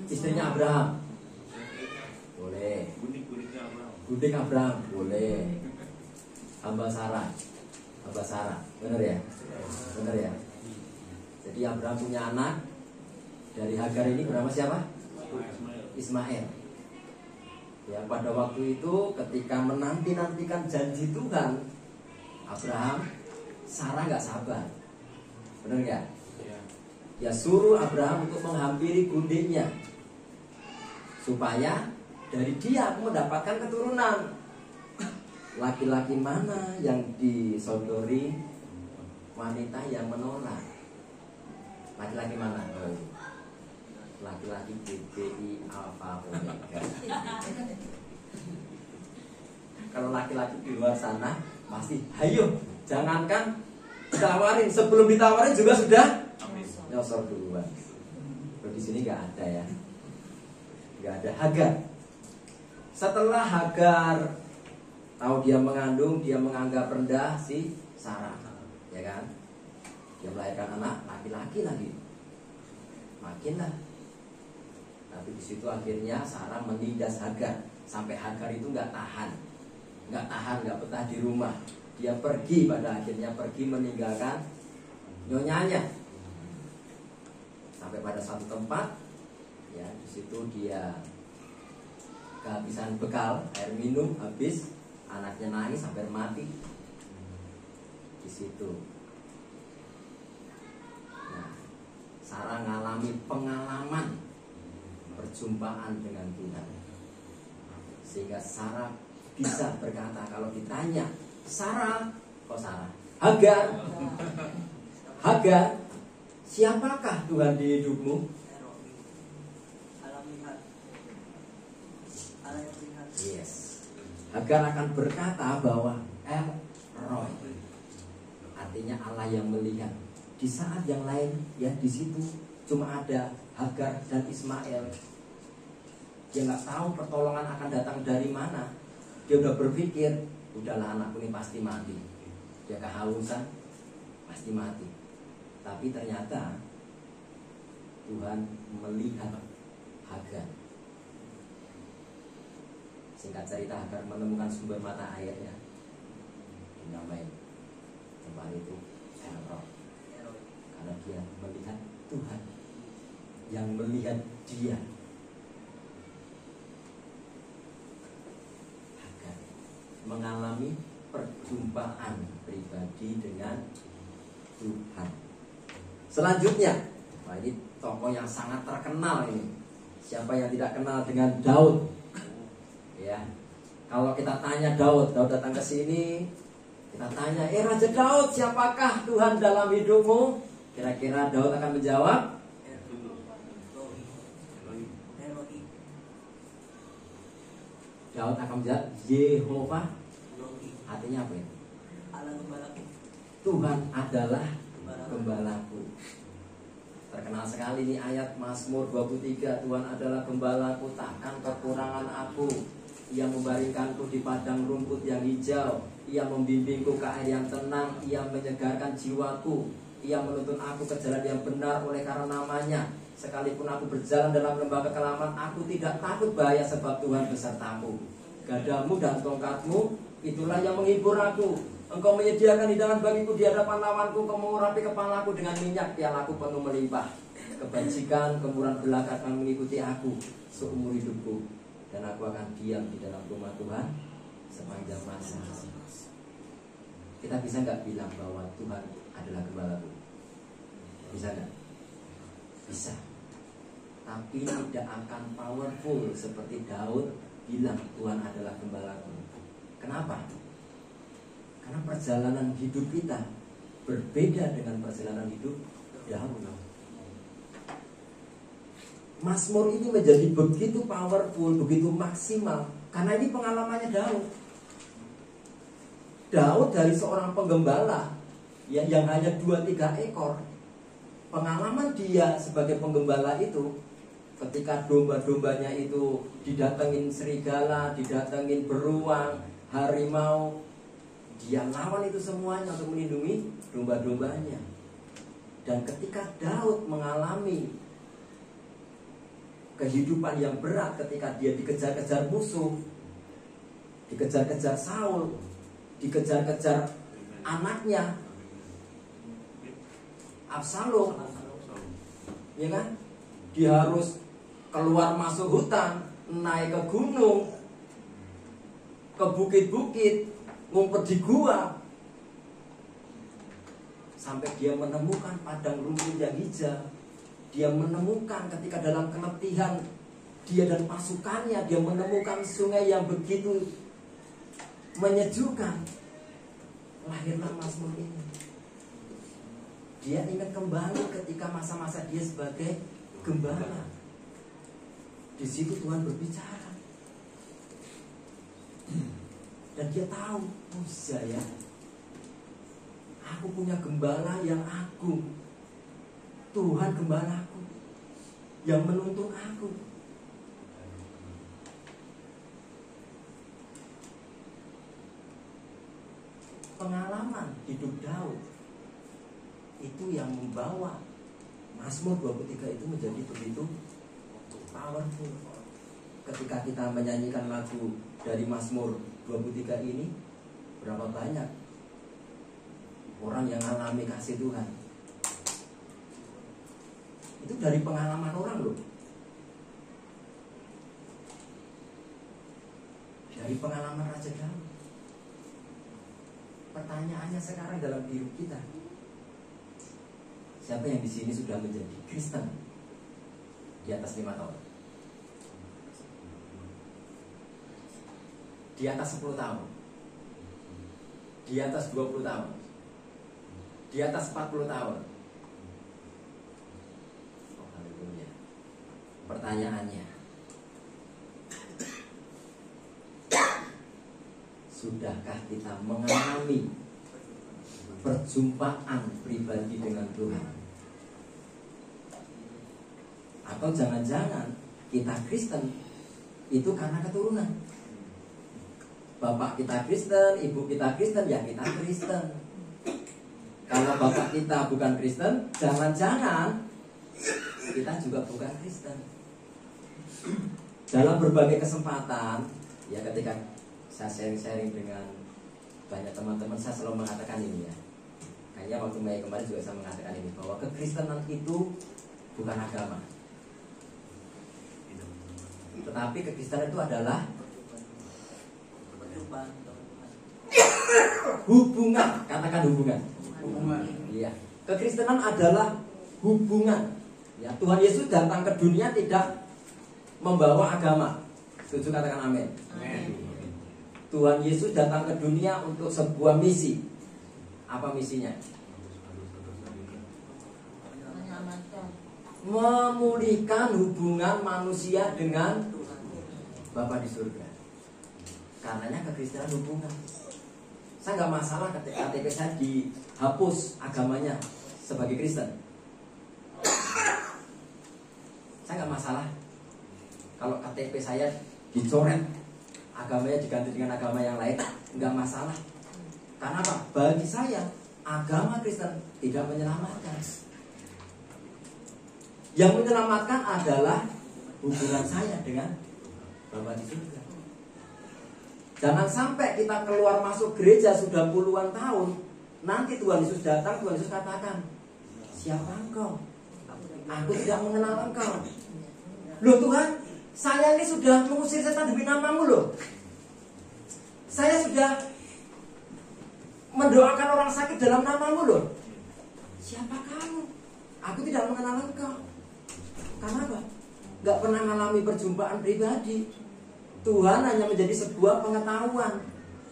Istrinya Abraham. Boleh. Budik Abraham. Boleh. Hamba Sarah. Benar ya? Benar ya? Jadi Abraham punya anak. Dari Hagar ini bernama siapa? Ismail. Ya, pada waktu itu ketika menanti-nantikan janji Tuhan, Abraham, Sarah nggak sabar. Benar nggak? Ya suruh Abraham untuk menghampiri gundiknya supaya dari dia aku mendapatkan keturunan. Laki-laki mana yang disodori wanita yang menolak? Laki-laki mana? Laki-laki BPI Alpha Omega. Kalau laki-laki di luar sana pasti, ayo, jangankan ditawarin, sebelum ditawarin juga sudah nyosor duluan. Kalau di sini nggak ada ya, nggak ada. Hagar. Setelah Hagar tahu dia mengandung, dia menganggap rendah si Sarah, ya kan? Dia melahirkan anak laki-laki lagi, makinlah. Tapi di situ akhirnya Sarah menindas Hagar sampai Hagar itu nggak tahan, nggak betah di rumah. Dia pergi, pada akhirnya pergi meninggalkan nyonyanya. Sampai pada satu tempat, ya di situ dia kehabisan bekal, air minum habis, anaknya nangis sampai mati. Di situ, nah, Sarah mengalami pengalaman perjumpaan dengan Tuhan, sehingga Sarah bisa berkata, kalau ditanya Hagar, siapakah Tuhan di hidupmu? Yes. Hagar akan berkata bahwa El Roy, artinya Allah yang melihat. Di saat yang lain, ya di situ cuma ada Hagar dan Ismail. Dia nggak tahu pertolongan akan datang dari mana. Dia udah berpikir, udahlah anakku ini pasti mati. Dia kehausan, pasti mati. Tapi ternyata Tuhan melihat Hagar. Singkat cerita, Hagar menemukan sumber mata airnya. Dinamai tempat itu El-Roy, karena dia melihat Tuhan yang melihat dia. Hagar mengalami perjumpaan pribadi dengan Tuhan. Selanjutnya, wah ini tokoh yang sangat terkenal ini. Siapa yang tidak kenal dengan Daud? Ya, kalau kita tanya Daud datang ke sini, kita tanya, Raja Daud, siapakah Tuhan dalam hidupmu? Kira-kira Daud akan menjawab, Daud akan menjawab Yehova. Artinya apa ya? Tuhan adalah gembalaku. Terkenal sekali ini ayat Mazmur 23, Tuhan adalah gembalaku, takkan kekurangan aku. Ia membaringkanku di padang rumput yang hijau, Ia membimbingku ke air yang tenang, Ia menyegarkan jiwaku. Ia menuntun aku ke jalan yang benar oleh karena namanya. Sekalipun aku berjalan dalam lembah kekelaman, aku tidak takut bahaya sebab Tuhan besertaku. Gadamu dan tongkatmu, itulah yang menghibur aku. Engkau menyediakan hidangan bagiku di hadapan lawanku. Engkau mengurapi kepalaku dengan minyak, pialaku penuh melimpah. Kebajikan, kemurahan belaka akan mengikuti aku seumur hidupku, dan aku akan diam di dalam rumah Tuhan sepanjang masa. Kita bisa nggak bilang bahwa Tuhan adalah gembalaku? Bisa nggak? Bisa. Tapi tidak akan powerful seperti Daud bilang Tuhan adalah gembalaku. Kenapa? Karena perjalanan hidup kita berbeda dengan perjalanan hidup Daud. Mazmur ini menjadi begitu powerful, begitu maksimal, karena ini pengalamannya Daud. Daud dari seorang penggembala yang hanya 2-3 ekor. Pengalaman dia sebagai penggembala itu, ketika domba-dombanya itu didatengin serigala, didatengin beruang, harimau, dia lawan itu semuanya untuk melindungi domba-dombanya. Dan ketika Daud mengalami kehidupan yang berat, ketika dia dikejar-kejar musuh, dikejar-kejar Saul, dikejar-kejar anaknya Absalom, ya kan? Dia harus keluar masuk hutan, naik ke gunung, ke bukit-bukit, ngumpet di gua, sampai dia menemukan padang rumput yang hijau. Dia menemukan ketika dalam keletihan dia dan pasukannya, dia menemukan sungai yang begitu menyejukkan. Lahirlah Mazmur ini. Dia ingat kembali ketika masa-masa dia sebagai gembala. Di situ Tuhan berbicara. Dan dia tahu, oh saya, aku punya gembala yang agung. Tuhan gembalaku yang menuntun aku. Pengalaman hidup Daud itu yang membawa Mazmur 23 itu menjadi begitu powerful. Ketika kita menyanyikan lagu dari Mazmur 23 ini, berapa banyak orang yang alami kasih Tuhan? Itu dari pengalaman orang loh. Dari pengalaman Raja Daud. Pertanyaannya sekarang dalam diri kita, siapa yang di sini sudah menjadi Kristen di atas 5 tahun? Di atas 10 tahun? Di atas 20 tahun? Di atas 40 tahun? Pertanyaannya, sudahkah kita mengalami perjumpaan pribadi dengan Tuhan? Atau jangan-jangan kita Kristen itu karena keturunan? Bapak kita Kristen, ibu kita Kristen, ya kita Kristen. Kalau bapak kita bukan Kristen, jangan-jangan kita juga bukan Kristen. Dalam berbagai kesempatan, ya ketika saya sharing-sharing dengan banyak teman-teman, saya selalu mengatakan ini ya. Kayaknya waktu Mei kemarin juga saya mengatakan ini, bahwa kekristenan itu bukan agama, tetapi kekristenan itu adalah hubungan. Katakan hubungan. Iya. Kekristenan adalah hubungan. Ya, Tuhan Yesus datang ke dunia tidak membawa agama. Setuju, katakan amin. Tuhan Yesus datang ke dunia untuk sebuah misi. Apa misinya? Memulihkan hubungan manusia dengan Bapa di surga. Karenanya kekristenan hubungan. Saya nggak masalah ketika KTP saya dihapus agamanya sebagai Kristen. Saya nggak masalah kalau KTP saya dicoret, agamanya diganti dengan agama yang lain, nggak masalah. Karena apa? Bagi saya agama Kristen tidak menyelamatkan. Yang menyelamatkan adalah hubungan saya dengan Bapa di surga. Jangan sampai kita keluar masuk gereja sudah puluhan tahun, nanti Tuhan Yesus datang, Tuhan Yesus katakan, siapa engkau? Aku tidak mengenal engkau. Loh Tuhan, saya ini sudah mengusir setan demi namamu loh. Saya sudah mendoakan orang sakit dalam namamu loh. Siapa kamu? Aku tidak mengenal engkau. Karena apa? Gak pernah mengalami perjumpaan pribadi. Tuhan hanya menjadi sebuah pengetahuan.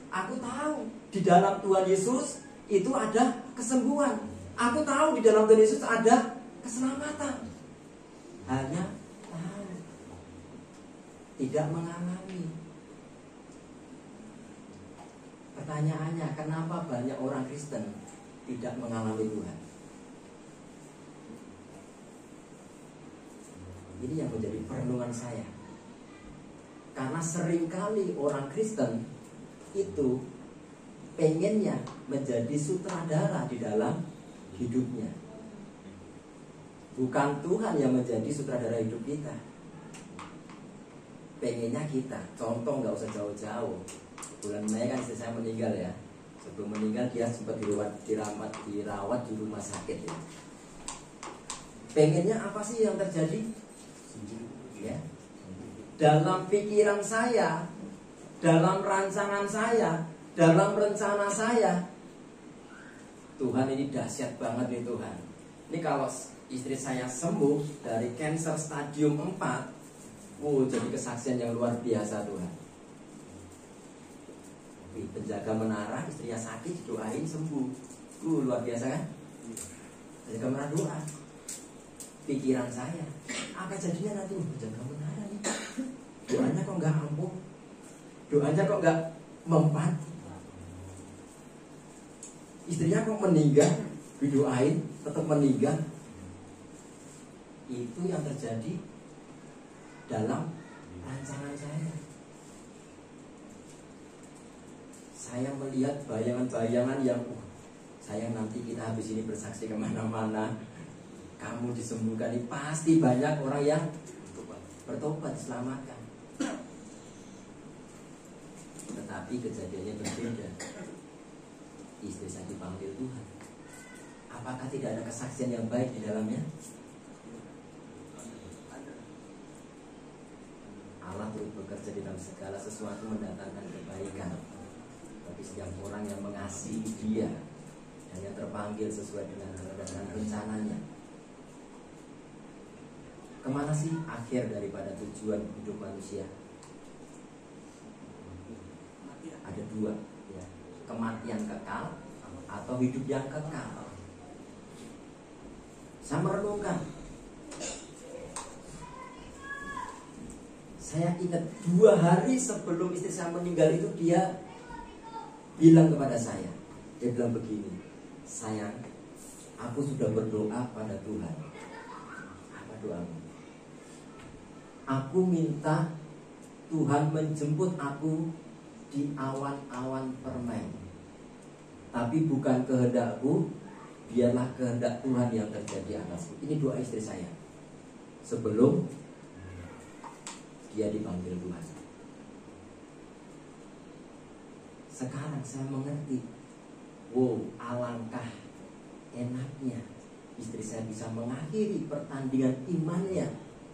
Aku tahu di dalam Tuhan Yesus itu ada kesembuhan. Aku tahu di dalam Tuhan Yesus ada keselamatan. Hanya tahu, tidak mengalami. Pertanyaannya, kenapa banyak orang Kristen tidak mengalami Tuhan? Ini yang menjadi perenungan saya. Karena seringkali orang Kristen itu pengennya menjadi sutradara di dalam hidupnya. Bukan Tuhan yang menjadi sutradara hidup kita. Pengennya kita. Contoh nggak usah jauh-jauh. Bulan Mei kan istri saya meninggal ya. Sebelum meninggal dia sempat dirawat di rumah sakit ya. Pengennya apa sih yang terjadi? Ya. Dalam pikiran saya, dalam rancangan saya, dalam rencana saya, Tuhan ini dahsyat banget nih Tuhan. Ini kalau istri saya sembuh dari kanker stadium 4, jadi kesaksian yang luar biasa Tuhan. Penjaga menara, istrinya sakit, doain sembuh. Luar biasa kan? Penjaga menara doa. Pikiran saya, apa jadinya nanti penjaga menara nih? Doanya kok nggak ampuh, doanya kok nggak mempan, istrinya kok meninggal, didoain tetap meninggal. Itu yang terjadi dalam rancangan saya. Saya melihat bayangan-bayangan yang sayang nanti kita habis ini bersaksi kemana-mana, kamu disembuhkan. Ini pasti banyak orang yang bertobat, diselamatkan. Tetapi kejadiannya berbeda. Istri saya dipanggil Tuhan. Apakah tidak ada kesaksian yang baik di dalamnya? Allah turut bekerja di dalam segala sesuatu mendatangkan kebaikan bagi setiap orang yang mengasihi Dia dan yang terpanggil sesuai dengan rencananya. Kemana sih akhir daripada tujuan hidup manusia? Ada dua ya. Kematian kekal atau hidup yang kekal. Saya merenungkan, saya ingat 2 hari sebelum istri saya meninggal itu dia bilang kepada saya, dia bilang begini, sayang, aku sudah berdoa pada Tuhan. Apa doamu? Aku minta Tuhan menjemput aku di awan-awan permai. Tapi bukan kehendakku, biarlah kehendak Tuhan yang terjadi atasku. Ini doa istri saya sebelum dia dipanggil Tuhan. Sekarang saya mengerti, alangkah enaknya istri saya bisa mengakhiri pertandingan imannya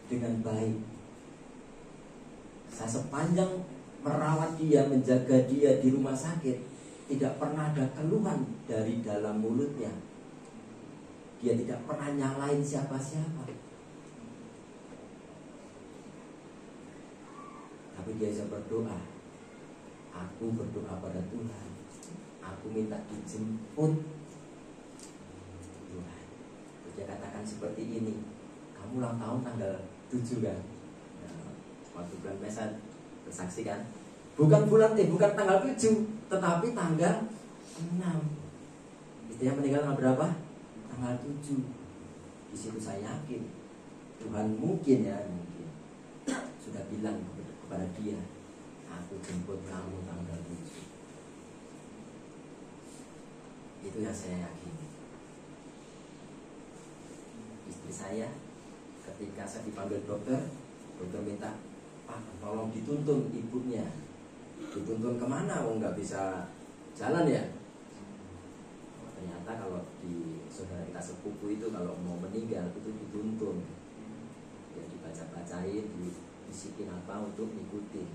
dengan baik. Saya sepanjang merawat dia, menjaga dia di rumah sakit, tidak pernah ada keluhan dari dalam mulutnya. Dia tidak pernah nyalain siapa-siapa. Tapi dia bisa berdoa. Aku berdoa pada Tuhan. Aku minta dijemput Tuhan. Dia katakan seperti ini. Kamu ulang tahun tanggal 7 kan? Waktu bulan Mei saya bersaksi kan, bukan tanggal 7, tetapi tanggal 6. Istrinya meninggal tanggal berapa? Tanggal 7. Di situ saya yakin Tuhan mungkin sudah bilang kepada dia, aku jemput kamu tanggal 7. Itu yang saya yakini. Istri saya ketika saya dipanggil dokter minta, Pak tolong dituntun ibunya. Dituntun kemana? Oh nggak bisa jalan ya. Ternyata kalau di saudara kita sepupu itu kalau mau meninggal itu dituntun, ya dibaca-bacain, dibisikin apa untuk ngikutin.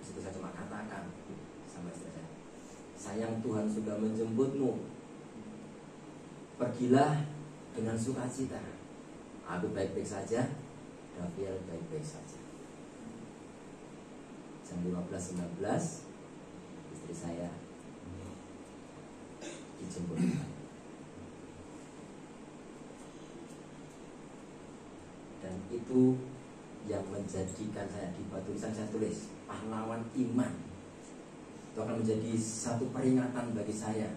Disitu saya cuma katakan sama istri saya, sayang Tuhan sudah menjemputmu, pergilah dengan sukacita. Aku baik-baik saja, Daviel baik-baik saja. Jam 15.19 istri saya dijemput. Dan itu yang menjadikan saya di batu tulisan saya tulis pahlawan iman. Itu akan menjadi satu peringatan bagi saya.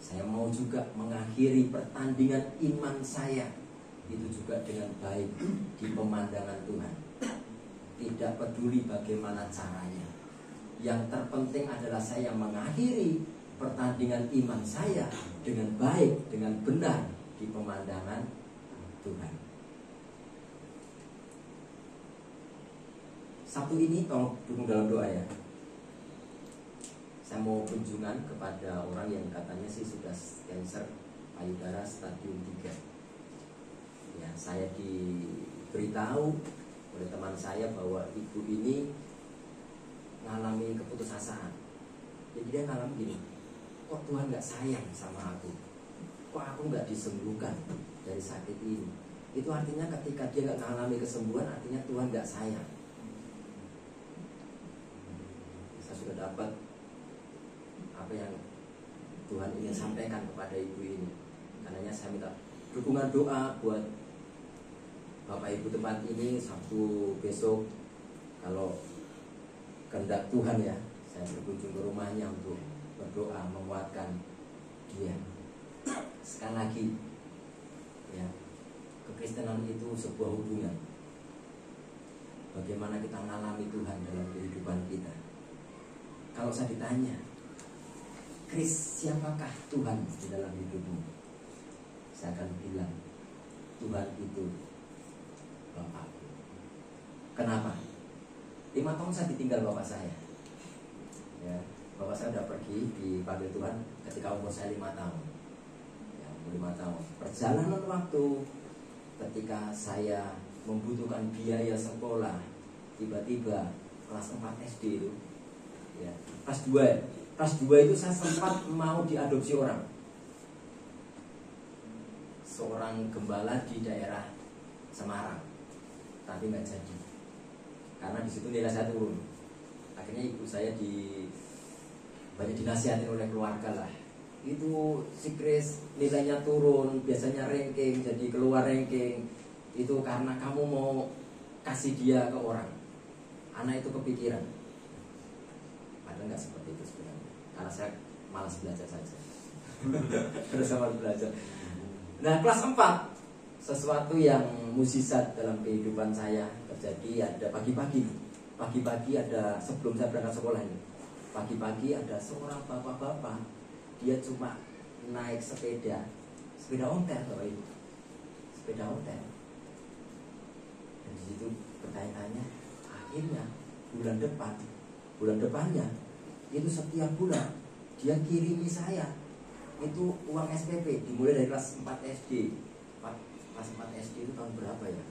Saya mau juga mengakhiri pertandingan iman saya itu juga dengan baik di pemandangan Tuhan. Tidak peduli bagaimana caranya. Yang terpenting adalah saya mengakhiri pertandingan iman saya dengan baik, dengan benar di pemandangan Tuhan. Sabtu ini tolong dukung dalam doa ya. Saya mau kunjungan kepada orang yang katanya sih sudah kanker payudara stadium 3. Ya, saya diberitahu oleh teman saya bahwa ibu ini mengalami keputusasaan. Jadi dia ngalami gini, kok Tuhan gak sayang sama aku? Kok aku gak disembuhkan dari sakit ini? Itu artinya ketika dia gak mengalami kesembuhan, artinya Tuhan gak sayang. Saya sudah dapat apa yang Tuhan ingin sampaikan kepada ibu ini. Karenanya saya minta dukungan doa buat Bapak Ibu tempat ini. Sabtu besok kalau kehendak Tuhan ya, saya berkunjung ke rumahnya untuk berdoa menguatkan dia. Sekali lagi ya, kekristenan itu sebuah hubungan. Bagaimana kita mengalami Tuhan dalam kehidupan kita. Kalau saya ditanya, Kris, siapakah Tuhan di dalam hidupmu? Saya akan bilang, Tuhan itu Bapakku. Kenapa? 5 tahun saya ditinggal bapak saya. Ya, bapak saya sudah pergi dipanggil Tuhan ketika umur saya 5 tahun. Ya, umur 5 tahun. Perjalanan waktu ketika saya membutuhkan biaya sekolah, tiba-tiba kelas 4 SD itu, ya, kelas 2 itu saya sempat mau diadopsi orang. Seorang gembala di daerah Semarang. Tapi nggak jadi, karena di situ nilai saya turun. Akhirnya ibu saya banyak dinasihatin oleh keluarga lah. Itu si Kris nilainya turun, biasanya ranking jadi keluar ranking. Itu karena kamu mau kasih dia ke orang. Anak itu kepikiran. Padahal nggak seperti itu sebenarnya. Karena saya malas belajar saja. Terus saya malas belajar. Nah, kelas 4 sesuatu yang mukjizat dalam kehidupan saya terjadi. Ada pagi-pagi ada, sebelum saya berangkat sekolah ini, pagi-pagi ada seorang bapak-bapak, dia cuma naik sepeda ontel, Bapak Ibu, sepeda ontel. Dan di situ bertanya-tanya, akhirnya bulan depannya itu setiap bulan dia kirimi saya itu uang SPP, dimulai dari kelas 4 SD. Kelas 4 SD itu tahun berapa ya?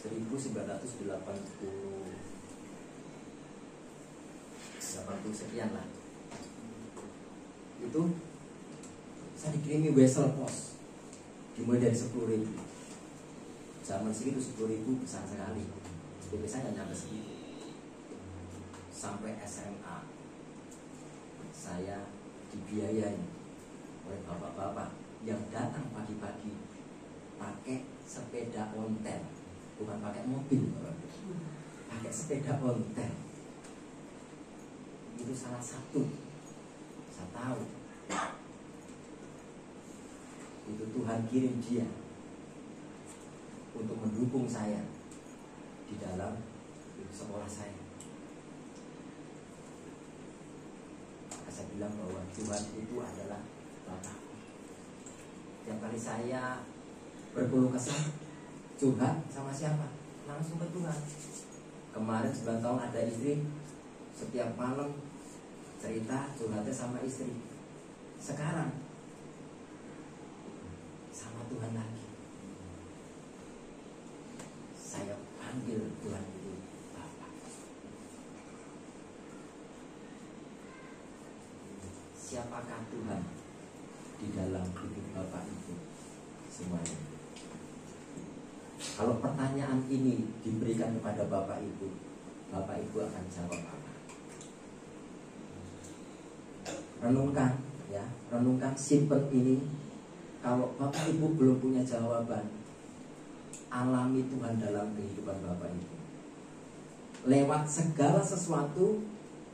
1980 sekian lah. Itu saya dikirimi wesel pos, dimulai dari 10.000. Zaman segitu 10.000 besar sekali. SPP saya nggak nyampe segitu. Sampai SMA saya dibiayai oleh bapak-bapak yang datang pagi-pagi pakai sepeda ontel, bukan pakai mobil, pakai sepeda ontel. Itu salah satu saya tahu itu Tuhan kirim dia untuk mendukung saya di dalam sekolah saya. Maka saya bilang bahwa Tuhan itu adalah Bapakku. Tiap kali saya berkeluh kesah, curhat sama siapa? Langsung ke Tuhan. Kemarin 9 tahun ada istri, setiap malam cerita curhatnya sama istri. Sekarang sama Tuhan lagi. Saya panggil Tuhan itu Bapak. Siapakah Tuhan di dalam hidup Bapak itu semuanya? Kalau pertanyaan ini diberikan kepada Bapak Ibu akan jawab apa? Renungkan, simpen ini. Kalau Bapak Ibu belum punya jawaban, alami Tuhan dalam kehidupan Bapak Ibu. Lewat segala sesuatu,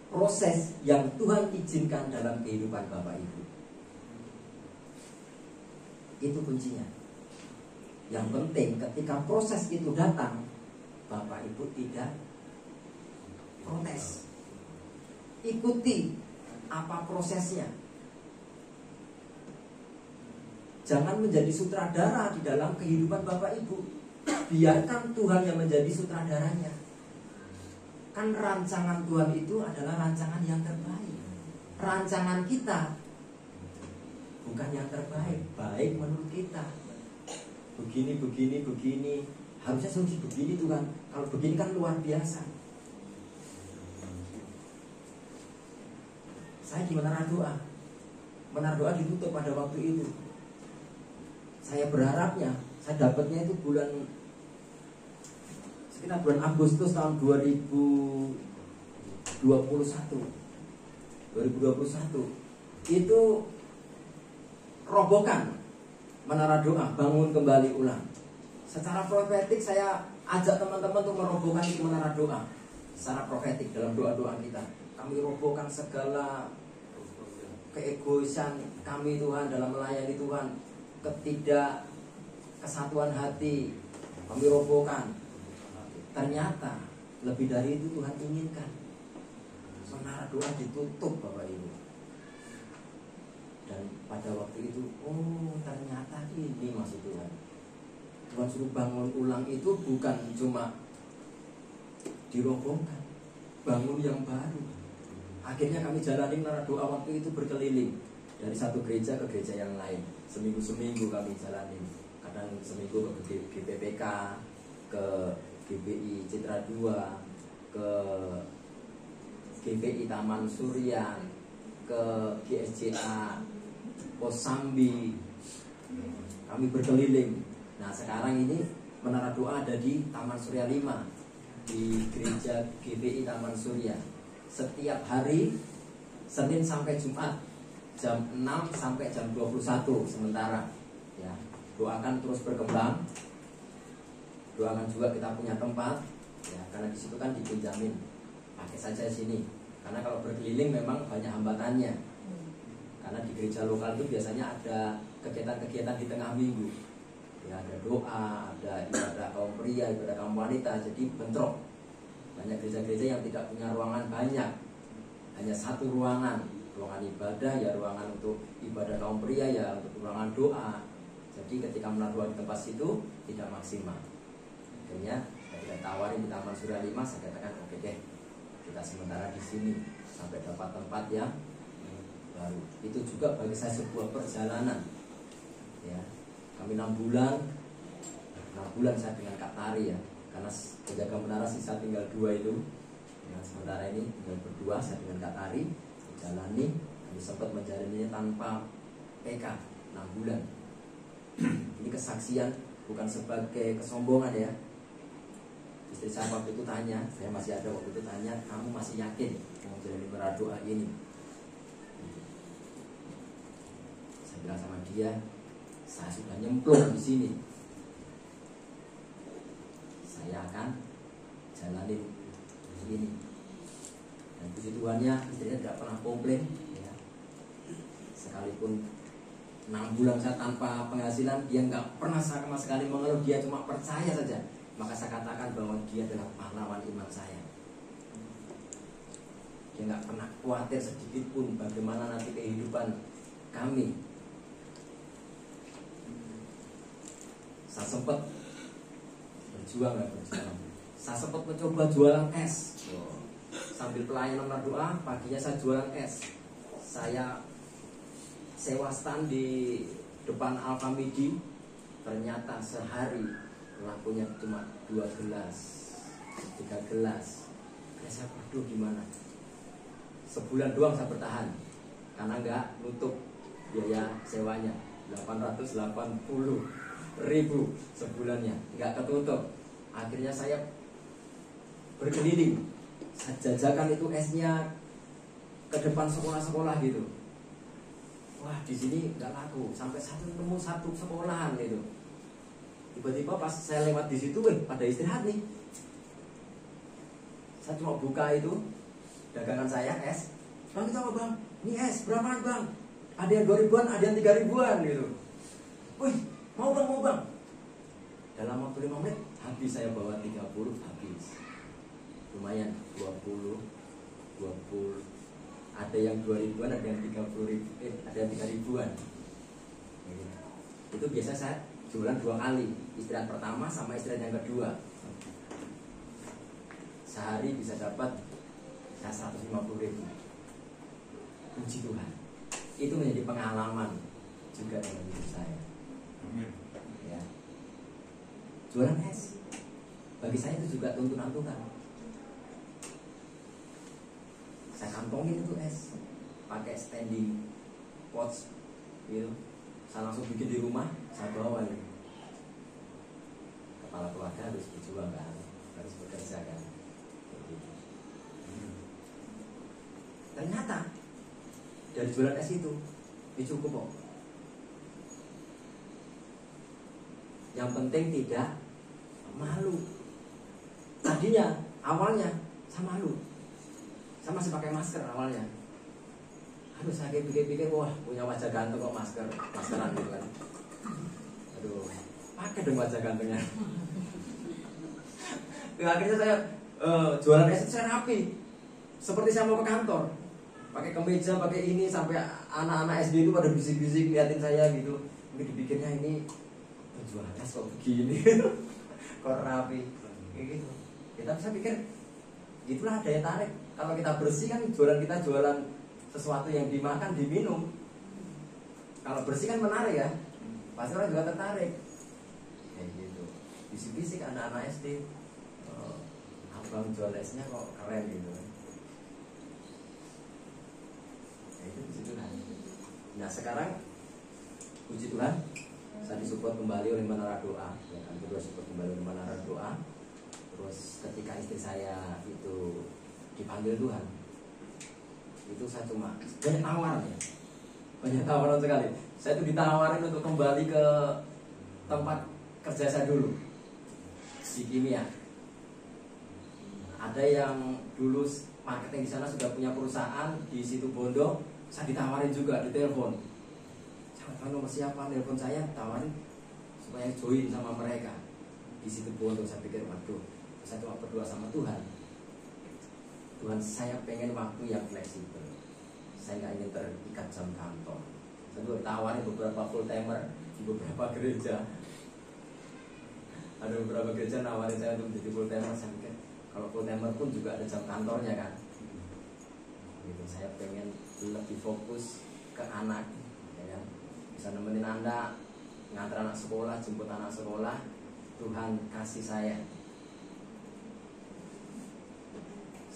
proses yang Tuhan izinkan dalam kehidupan Bapak Ibu. Itu kuncinya. Yang penting ketika proses itu datang, Bapak Ibu tidak protes. Ikuti apa prosesnya. Jangan menjadi sutradara di dalam kehidupan Bapak Ibu. Biarkan Tuhan yang menjadi sutradaranya. Kan rancangan Tuhan itu adalah rancangan yang terbaik. Rancangan kita bukan yang terbaik, baik menurut kita. Begini, harusnya solusi begini Tuhan. Kalau begini kan luar biasa. Saya di Menara Doa ditutup pada waktu itu. Saya berharapnya, saya dapatnya itu sekitar bulan Agustus tahun 2021. Itu robohkan Menara Doa, bangun kembali ulang. Secara profetik saya ajak teman-teman untuk merobohkan itu Menara Doa. Secara profetik dalam doa-doa kita, kami robohkan segala keegoisan kami Tuhan dalam melayani Tuhan, ketidakkesatuan hati kami robohkan. Ternyata lebih dari itu Tuhan inginkan. Menara Doa ditutup Bapak Ibu. Dan pada waktu itu, ternyata ini maksud Tuhan. Tuhan suruh bangun ulang itu bukan cuma dirobohkan, bangun yang baru. Akhirnya kami jalani Menara Doa waktu itu berkeliling dari satu gereja ke gereja yang lain. Seminggu kami jalani. Kadang seminggu ke GPPK, ke GBI Citra 2, ke GBI Taman Surya, ke GSJA Kosambi. Kami berkeliling. Nah sekarang ini Menara Doa ada di Taman Surya 5, di gereja GBI Taman Surya. Setiap hari Senin sampai Jumat jam 6 sampai jam 21 sementara ya. Doakan terus berkembang. Doakan juga kita punya tempat ya, karena di situ kan dipinjamin. Pakai saja sini. Karena kalau berkeliling memang banyak hambatannya. Karena di gereja lokal itu biasanya ada kegiatan-kegiatan di tengah minggu ya, ada doa, ada ibadah kaum pria, ibadah kaum wanita. Jadi bentrok. Banyak gereja-gereja yang tidak punya ruangan banyak, hanya satu ruangan ibadah ya, ruangan untuk ibadah kaum pria ya, untuk ruangan doa. Jadi ketika menaruh di tempat situ tidak maksimal. Akhirnya ketika tawarin di Taman Surya 5, saya katakan oke deh, kita sementara di sini sampai dapat tempat yang baru. Itu juga bagi saya sebuah perjalanan ya. Kami 6 bulan saya dengan Kak Tari ya, karena penjaga menara sisa tinggal 2 itu. Nah, sementara ini tinggal berdua, saya dengan Kak Tari jalani. Kami sempat menjalaninya tanpa PK 6 bulan. Ini kesaksian bukan sebagai kesombongan ya. Istri saya waktu itu tanya, saya masih ada waktu itu tanya, kamu masih yakin mau menjalani Menara Doa ini? Saya bilang sama dia, saya sudah nyemplung di sini. Saya akan jalanin ini. Dan puji Tuhannya, istrinya tidak pernah komplain ya. Sekalipun 6 bulan saya tanpa penghasilan, dia nggak pernah sama sekali mengeluh. Dia cuma percaya saja. Maka saya katakan bahwa dia adalah pahlawan iman saya. Dia nggak pernah khawatir sedikit pun bagaimana nanti kehidupan kami. Saya sempat berjuang. Saya sempat mencoba jualan es. Sambil pelayanan doa, paginya saya jualan es. Saya sewa stand di depan Alfamidi. Ternyata sehari lakunya cuma 2 gelas, 3 gelas. Saya aduh gimana? Sebulan doang saya bertahan karena nggak nutup biaya sewanya 880.000 sebulannya, nggak ketutup. Akhirnya saya berkeliling, saya jajakan itu esnya ke depan sekolah-sekolah gitu. Wah, di sini nggak laku, sampai nemu satu sekolahan itu. Tiba-tiba pas saya lewat di situ, pada istirahat nih. Saya cuma buka itu dagangan saya es. Bang, itu apa bang? Ini es berapaan bang? Ada yang 2.000-an, ada yang 3.000-an gitu. Wih, mau bang. Dalam waktu 5 menit habis, saya bawa 30 habis. Lumayan 20. Ada yang 2.000-an, ada yang 30.000, ada yang 3.000-an. Itu biasa saya jualan 2 kali, istirahat pertama sama istirahat yang kedua. Sehari bisa dapat 150.000. Puji Tuhan. Itu menjadi pengalaman juga dalam hidup saya. Ya. Jualan es bagi saya itu juga tuntunan Tuhan. Saya kantongin itu es pakai standing pots gitu. Saya langsung bikin di rumah, saya bawa nih. Kepala keluarga harus berjuang kan, harus bekerja kan. Gitu. Ternyata dari jualan es itu cukup kok. Yang penting tidak malu. Tadinya awalnya saya malu. Saya masih pakai masker awalnya. Aduh, saya pikir-pikir, wah punya wajah ganteng kok maskeran gitu kan. Aduh, pakai dong wajah gantengnya. Akhirnya saya jualan es itu saya rapi, seperti saya mau ke kantor, pakai kemeja, pakai ini, sampai anak-anak SD itu pada bisik-bisik liatin saya gitu. Mungkin dipikirnya ini penjualan es kok begini, kok rapi, kayak gitu. Ya, tapi saya pikir itulah daya tarik. Kalau kita bersih kan jualan kita jualan sesuatu yang dimakan, diminum. Kalau bersih kan menarik ya, pasti orang juga tertarik. Kayak gitu. Bisik-bisik anak-anak SD, abang jual esnya kok keren gitu. Kayak itu puji Tuhan. Nah sekarang puji Tuhan, saya disupport kembali oleh Menara Doa. Ya kan, kedua support kembali oleh Menara Doa. Terus ketika istri saya itu dipanggil Tuhan, itu saya cuma banyak tawaran sekali. Saya itu ditawarin untuk kembali ke tempat kerja saya dulu di kimia. Ada yang dulu marketing di sana sudah punya perusahaan di situ Bondo, saya ditawarin juga di telepon. Saya tahu nomor siapa, telepon saya tawarin supaya join sama mereka di situ Bondo. Saya pikir waduh, saya cuma berdoa sama Tuhan. Tuhan, saya pengen waktu yang fleksibel. Saya nggak ingin terikat jam kantor. Saya tuh tawarin beberapa full timer di beberapa gereja. Ada beberapa gereja nawarin saya untuk jadi full timer. Saya pikir kalau full timer pun juga ada jam kantornya kan. Gitu. Saya pengen lebih fokus ke anak, ya kan? Bisa nemenin Anda, ngantar anak sekolah, jemput anak sekolah. Tuhan kasih saya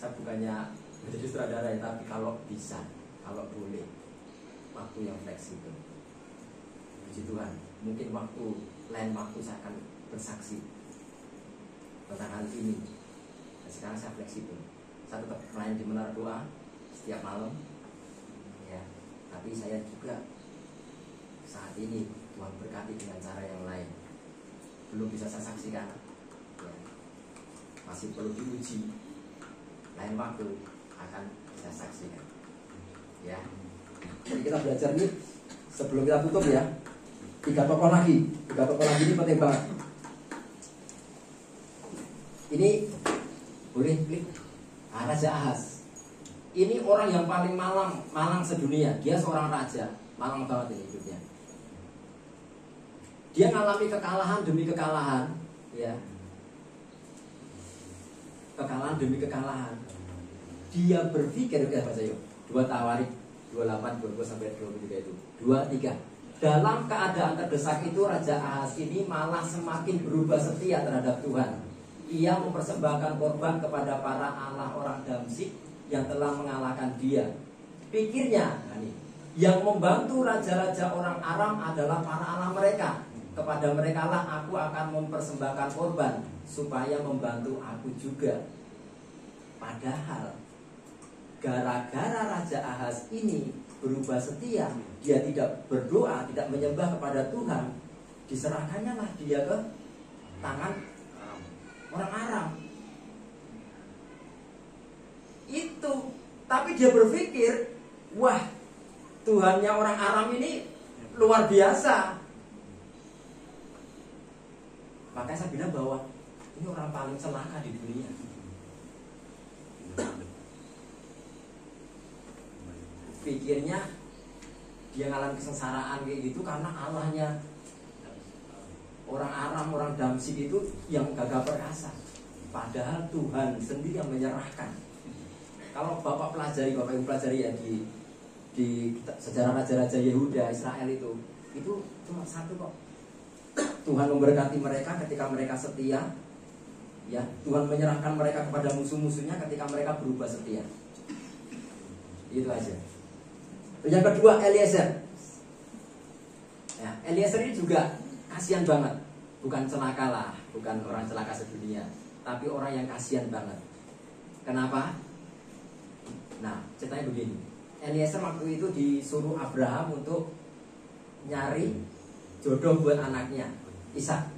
bukannya menjadi sutradara ya, tapi kalau bisa, kalau boleh, waktu yang fleksibel. Puji Tuhan, mungkin lain waktu saya akan bersaksi tentang hal ini. Dan sekarang saya fleksibel. Saya tetap melayani di Menara Doa setiap malam, ya. Tapi saya juga saat ini Tuhan berkati dengan cara yang lain. Belum bisa saya saksikan, ya. Masih perlu diuji. Lain waktu akan saya saksikan, ya. Jadi kita belajar nih, sebelum kita tutup ya, 3 tokoh lagi ini penting banget. Ini boleh klik Raja Ahaz. Ini orang yang paling malang sedunia. Dia seorang raja, malang banget ini hidupnya. Dia ngalami kekalahan demi kekalahan, ya. Kekalahan demi kekalahan. Dia berpikir, ya baca yuk. 2 Tawarik 28, 22 sampai 23 itu. 23. Dalam keadaan terdesak itu Raja Ahaz ini malah semakin berubah setia terhadap Tuhan. Ia mempersembahkan korban kepada para allah orang Damsyik yang telah mengalahkan dia. Pikirnya, nah nih, yang membantu raja-raja orang Aram adalah para allah mereka. Kepada mereka lah aku akan mempersembahkan korban supaya membantu aku juga. Padahal gara-gara Raja Ahaz ini berubah setia, dia tidak berdoa, tidak menyembah kepada Tuhan, diserahkannya lah dia ke tangan orang Aram. Itu, tapi dia berpikir, wah, Tuhannya orang Aram ini luar biasa. Makanya saya bilang bahwa ini orang paling celaka di dunia. Pikirnya dia ngalami kesengsaraan kayak gitu karena Allahnya orang Aram, orang Damsyik itu yang gagah perkasa. Padahal Tuhan sendiri yang menyerahkan. Kalau Bapak Ibu pelajari ya di sejarah raja-raja Yehuda, Israel itu cuma satu kok. Tuhan memberkati mereka ketika mereka setia. Ya, Tuhan menyerahkan mereka kepada musuh-musuhnya ketika mereka berubah setia. Itu aja. Yang kedua, Eliezer. Ya, Eliezer ini juga kasihan banget. Bukan celaka lah, bukan orang celaka sedunia, tapi orang yang kasihan banget. Kenapa? Nah, ceritanya begini. Eliezer waktu itu disuruh Abraham untuk nyari jodoh buat anaknya, Ishak.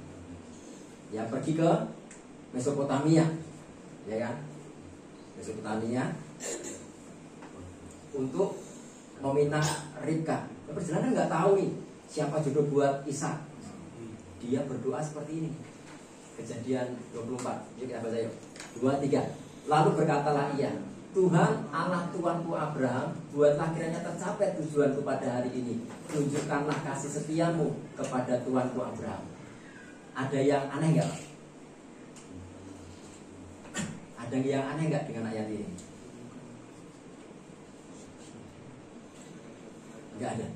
Ya, pergi ke Mesopotamia, ya kan? Mesopotamia untuk meminta Ribka. Perjalanan nggak tahu nih siapa jodoh buat Ishak. Dia berdoa seperti ini. Kejadian 24. Yuk kita baca yuk. 23. Lalu berkatalah ia, Tuhan Allah Tuanku Abraham, buatlah kiranya tercapai tujuanku pada hari ini. Tunjukkanlah kasih setiamu kepada Tuanku Abraham. Ada yang aneh nggak? Ada yang aneh nggak dengan ayat ini? Nggak ada.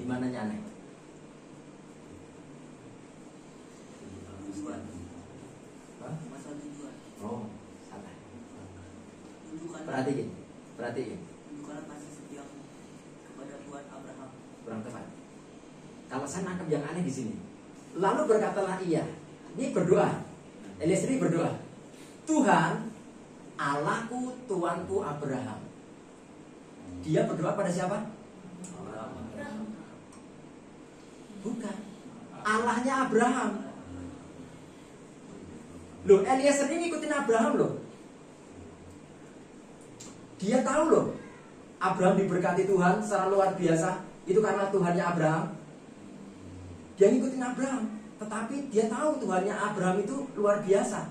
Di mananya aneh? Oh, salah. Perhatiin. Tunjukkanlah kasih setiamu kepada Tuhan Abraham. Kurang tepat. Kalau saya nangkep yang aneh di sini. Lalu berkatalah ia, ini berdoa. Eliezer berdoa, Tuhan Allahku Tuanku Abraham. Dia berdoa pada siapa? Bukan. Allahnya Abraham. Loh, Eliezer ini ngikutin Abraham loh. Dia tahu loh, Abraham diberkati Tuhan secara luar biasa. Itu karena Tuhannya Abraham. Dia ngikutin Abraham, tetapi dia tahu Tuhannya Abraham itu luar biasa.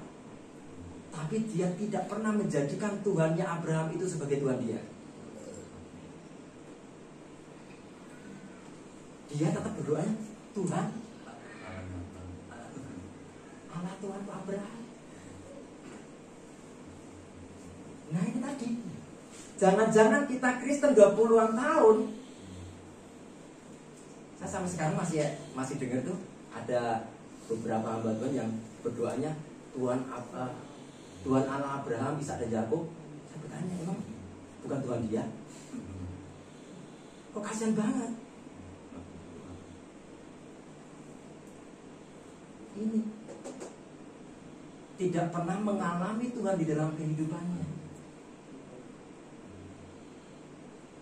Tapi dia tidak pernah menjadikan Tuhannya Abraham itu sebagai Tuhan dia. Dia tetap berdoanya, Tuhan Allah Tuhanku Abraham. Nah ini tadi, jangan-jangan kita Kristen 20-an tahun. Saya sampai sekarang masih dengar tuh ada beberapa hamba Tuhan yang berdoanya Tuhan Allah Abraham, Ishak dan Yakub. Saya bertanya, emang bukan Tuhan dia? Kok kasihan banget? Ini tidak pernah mengalami Tuhan di dalam kehidupannya.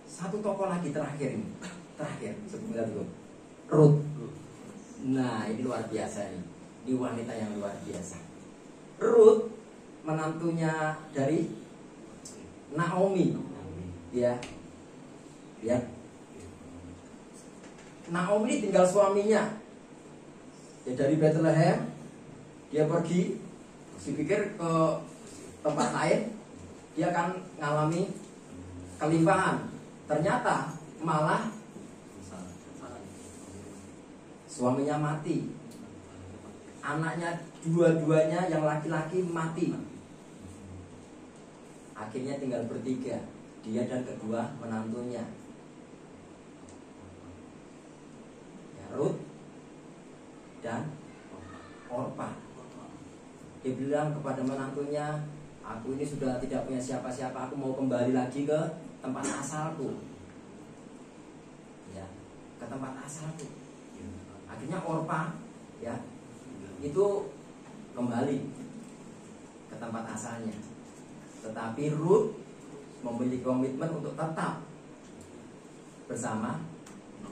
Satu tokoh lagi terakhir sebelum kita tutup, Ruth. Nah ini luar biasa nih. Ini wanita yang luar biasa. Ruth menantunya dari Naomi. Ya. Naomi ini tinggal suaminya. Ya, dari Bethlehem dia pergi, pikir ke tempat lain, dia akan mengalami kelimpahan. Ternyata malah suaminya mati, anaknya dua-duanya yang laki-laki mati. Akhirnya tinggal bertiga, dia dan kedua menantunya, ya, Ruth dan Orpa. Dia bilang kepada menantunya, aku ini sudah tidak punya siapa-siapa, aku mau kembali lagi ke tempat asalku, ya, ke tempat asalku. Akhirnya Orpa, ya, itu kembali ke tempat asalnya. Tetapi Ruth memiliki komitmen untuk tetap bersama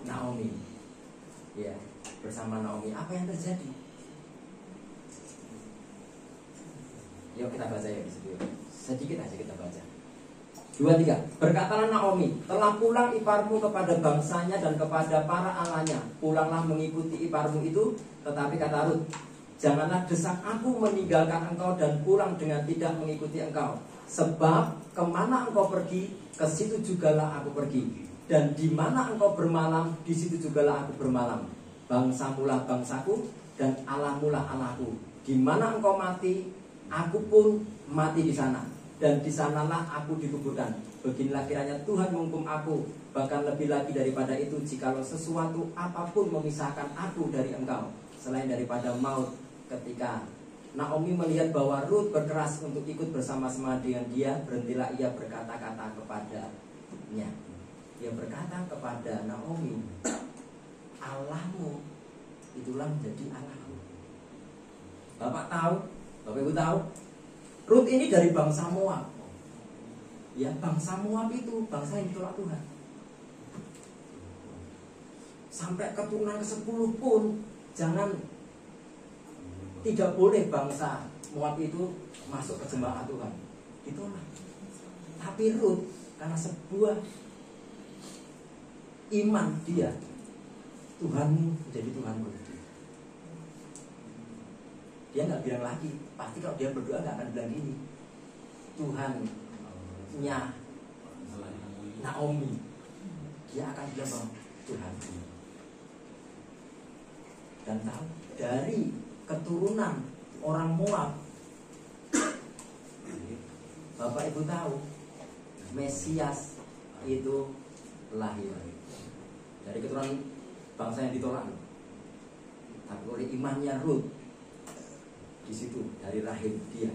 Naomi, ya, bersama Naomi. Apa yang terjadi? Yuk kita baca ya di situ. Sedikit aja kita baca. 2-3. Berkatalah Naomi, telah pulang iparmu kepada bangsanya dan kepada para allahnya. Pulanglah mengikuti iparmu itu. Tetapi kata Ruth, janganlah desak aku meninggalkan engkau dan pulang dengan tidak mengikuti engkau. Sebab kemana engkau pergi, ke situ jugalah aku pergi. Dan di mana engkau bermalam, di situ jugalah aku bermalam. Bangsamulah bangsaku dan Allahmulah Allahku. Di mana engkau mati, aku pun mati di sana. Dan di sanalah aku dikuburkan. Beginilah kiranya Tuhan menghukum aku, bahkan lebih lagi daripada itu, jikalau sesuatu apapun memisahkan aku dari engkau, selain daripada maut. Ketika Naomi melihat bahwa Ruth berkeras untuk ikut bersama-sama dengan dia, berhentilah ia berkata-kata kepadanya. Dia berkata kepada Naomi, Allahmu itulah menjadi Allahku. Bapak tahu, Bapak Ibu tahu, Ruth ini dari bangsa Moab. Ya, bangsa Moab itu bangsa yang ditolak Tuhan. Sampai keturunan ke-10 pun tidak boleh bangsa Moab itu masuk ke jemaat Tuhan. Ditolak. Tapi Ruth karena sebuah iman dia, Tuhanmu menjadi Tuhanku. Dia nggak bilang lagi, pasti kalau dia berdoa nggak akan bilang gini, Tuhannya Naomi. Dia akan bilang bahwa Tuhan. Dan tahu dari keturunan orang Moab, Bapak Ibu tahu Mesias itu lahir dari keturunan bangsa yang ditolak. Tapi oleh imannya Ruth, di situ dari rahim dia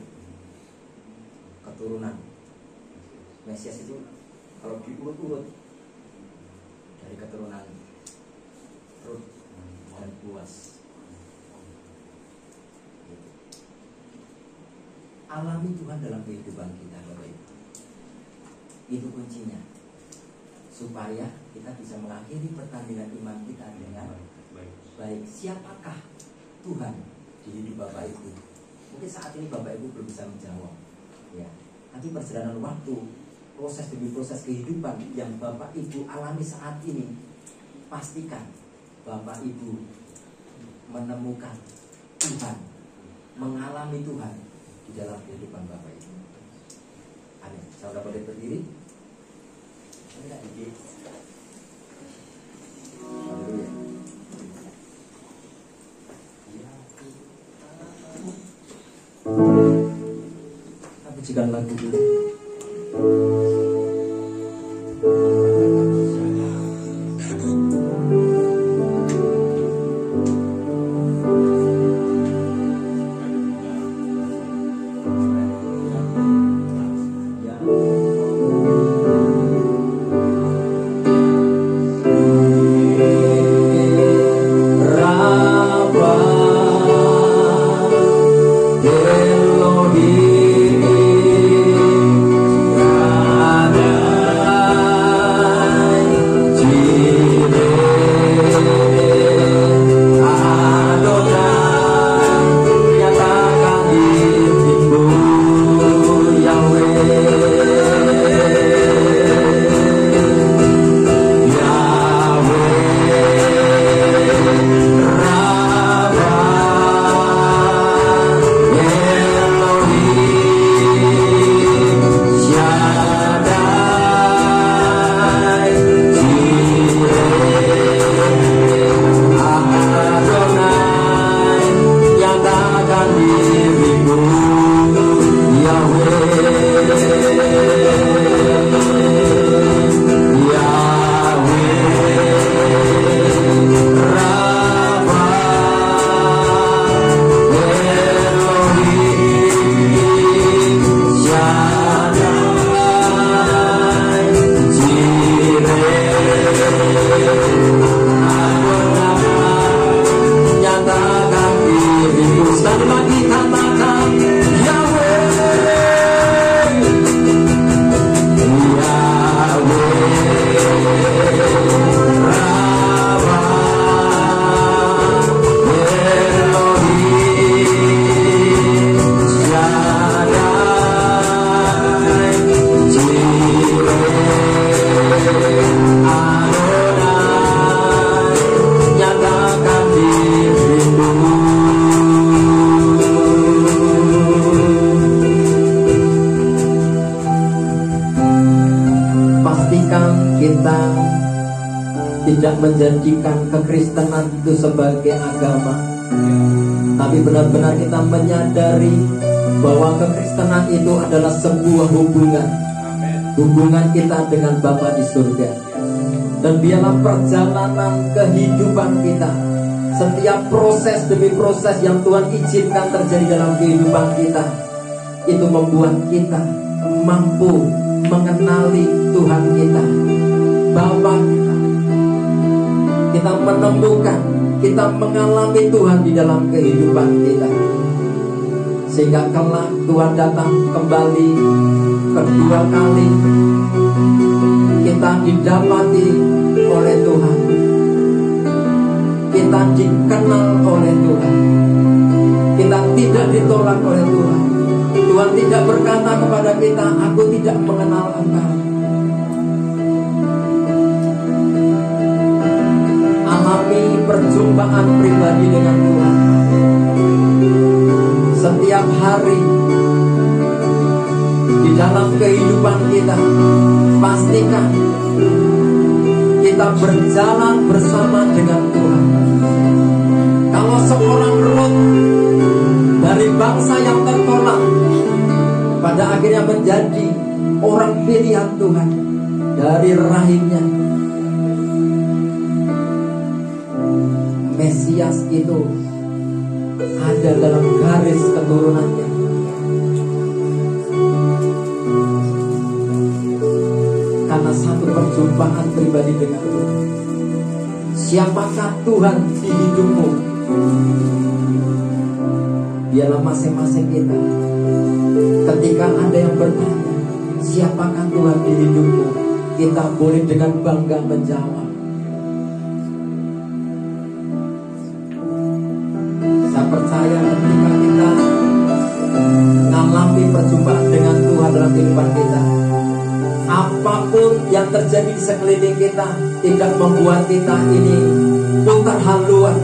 keturunan Mesias itu kalau diurut-urut dari keturunan Ruth dan Boaz. Alami Tuhan dalam kehidupan kita, Bapak Ibu. Itu kuncinya, supaya kita bisa mengakhiri pertandingan iman kita dengan baik. Siapakah Tuhan di hidup Bapak Ibu? Mungkin saat ini Bapak Ibu belum bisa menjawab, ya. Nanti perjalanan waktu, proses demi proses kehidupan yang Bapak Ibu alami saat ini, pastikan Bapak Ibu menemukan Tuhan, mengalami Tuhan di dalam kehidupan Bapak Ibu. Amin. Saudara boleh berdiri. Haleluya. Kita pujikan lagu dulu. Elohim tidak menjadikan kekristenan itu sebagai agama, tapi benar-benar kita menyadari bahwa kekristenan itu adalah sebuah hubungan kita dengan Bapa di surga. Dan biarlah perjalanan kehidupan kita, setiap proses demi proses yang Tuhan izinkan terjadi dalam kehidupan kita, itu membuat kita mampu mengenali Tuhan kita, Bapa kita. Kita menemukan, kita mengalami Tuhan di dalam kehidupan kita, sehingga kelak Tuhan datang kembali kedua kali, kita didapati oleh Tuhan, kita dikenal oleh Tuhan, kita tidak ditolak oleh Tuhan. Tuhan tidak berkata kepada kita, aku tidak mengenal engkau. Alami perjumpaan pribadi dengan Tuhan setiap hari di dalam kehidupan kita. Pastikan kita berjalan bersama dengan Tuhan. Kalau seorang Rut dari bangsa yang tertolak, pada akhirnya menjadi orang pilihan Tuhan dari rahimnya, Mesias itu ada dalam garis keturunannya. Karena satu perjumpaan pribadi dengan Tuhan. Siapakah Tuhan di hidupmu? Biarlah masing-masing kita, ketika ada yang bertanya, siapakah Tuhan di hidupmu, kita boleh dengan bangga menjawab, saya percaya ketika kita mengalami perjumpaan dengan Tuhan dalam kehidupan kita, apapun yang terjadi di sekeliling kita tidak membuat kita ini putar haluan,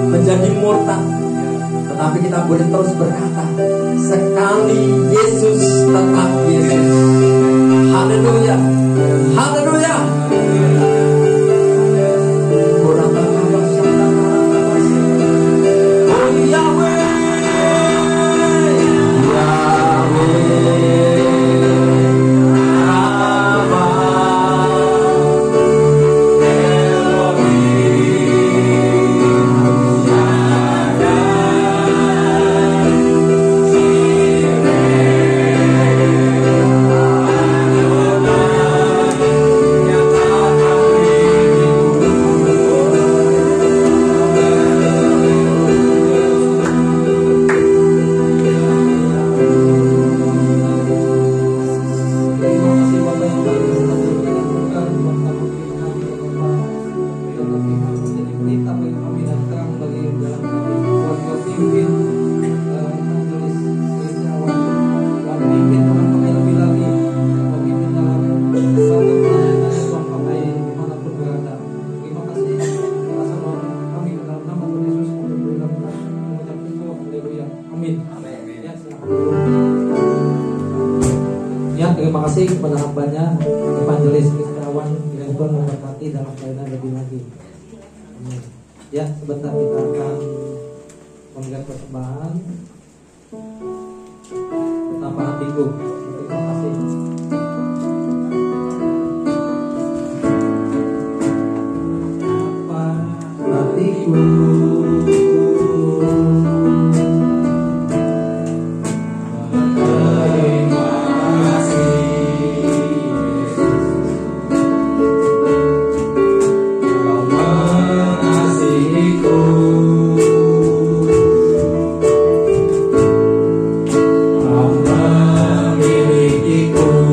menjadi murtad. Tetapi kita boleh terus berkata, sekali Yesus tetap Yesus. Haleluya, haleluya. Oh Yahweh, terima kasih kepada hambanya Evangelis Kristiawan, yang Tuhan memberkati dalam pelayanan lebih lagi. Amin. Ya, sebentar kita akan memberikan persembahan tanpa hatiku. Terima kasih. Tanpa hatiku. Memilikiku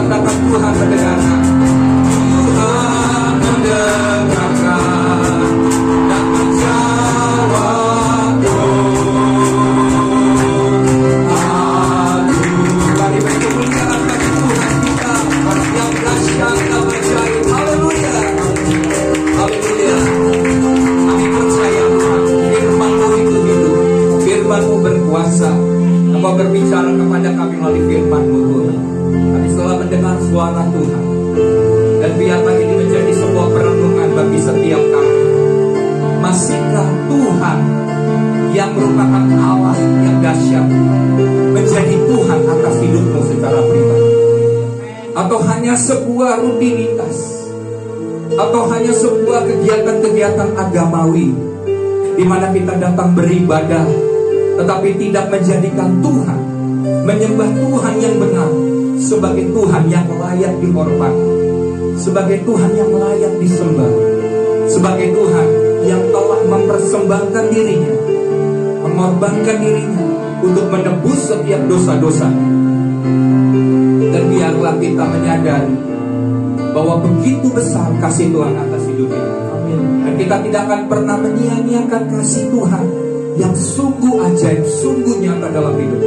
katakan Tuhan mendengarkan. Tuhan mendengarkan dan menjawab doa. Mari berkemuliaan bagi Tuhan kita yang dahsyat dan ajaib. Haleluya, haleluya. Kami percaya Tuhan, firman-Mu itu hidup, firman-Mu berkuasa. Engkau berbicara kepada kami melalui firman-Mu Tuhan. Kami telah mendengar suara Tuhan, dan biarlah ini menjadi sebuah perenungan bagi setiap kami. Masihkah Tuhan yang merupakan Allah yang dahsyat menjadi Tuhan atas hidupmu secara pribadi? Atau hanya sebuah rutinitas? Atau hanya sebuah kegiatan-kegiatan agamawi di mana kita datang beribadah tetapi tidak menjadikan Tuhan, menyembah Tuhan yang benar sebagai Tuhan yang layak dihormati, sebagai Tuhan yang layak disembah, sebagai Tuhan yang telah mempersembahkan dirinya, mengorbankan dirinya untuk menebus setiap dosa-dosa. Dan biarlah kita menyadari bahwa begitu besar kasih Tuhan atas hidup kita. Dan kita tidak akan pernah menyia-nyiakan kasih Tuhan yang sungguh ajaib, sungguh nyata dalam hidup.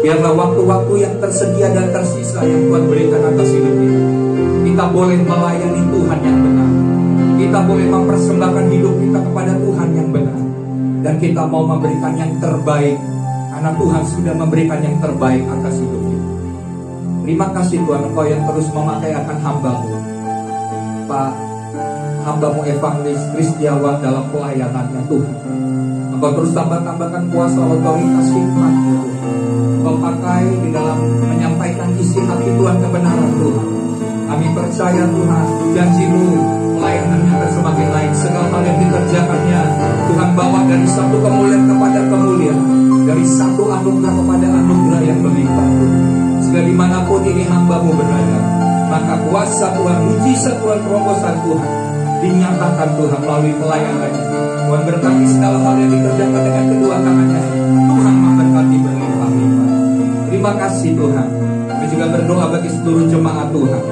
Biarlah waktu-waktu yang tersedia dan tersisa yang Tuhan berikan atas hidup kita, kita boleh melayani Tuhan yang benar. Kita boleh mempersembahkan hidup kita kepada Tuhan yang benar. Dan kita mau memberikan yang terbaik, karena Tuhan sudah memberikan yang terbaik atas hidup kita. Terima kasih Tuhan, Engkau yang terus memakai akan hamba-Mu, Pak, hamba-Mu Evangelis Kristiawan dalam pelayanannya Tuhan. Engkau terus tambahkan kuasa otoritas hikmat-Mu, Engkau pakai di dalam menyampaikan isi hati Tuhan, kebenaran Tuhan. Kami percaya Tuhan, janji-Mu pelayanannya akan semakin naik. Segala hal yang dikerjakannya Tuhan bawa dari satu kemuliaan kepada kemuliaan, dari satu anugerah kepada anugerah yang berlimpah. Sehingga dimanapun ini hamba-Mu berada, maka kuasa Tuhan, mujizat Tuhan, terobosan Tuhan dinyatakan Tuhan melalui pelayanannya. Tuhan berkati segala hal yang dikerjakan dengan kedua tangannya. Tuhan memberkati berlimpah-limpah. Terima kasih Tuhan. Kami juga berdoa bagi seluruh jemaat Tuhan.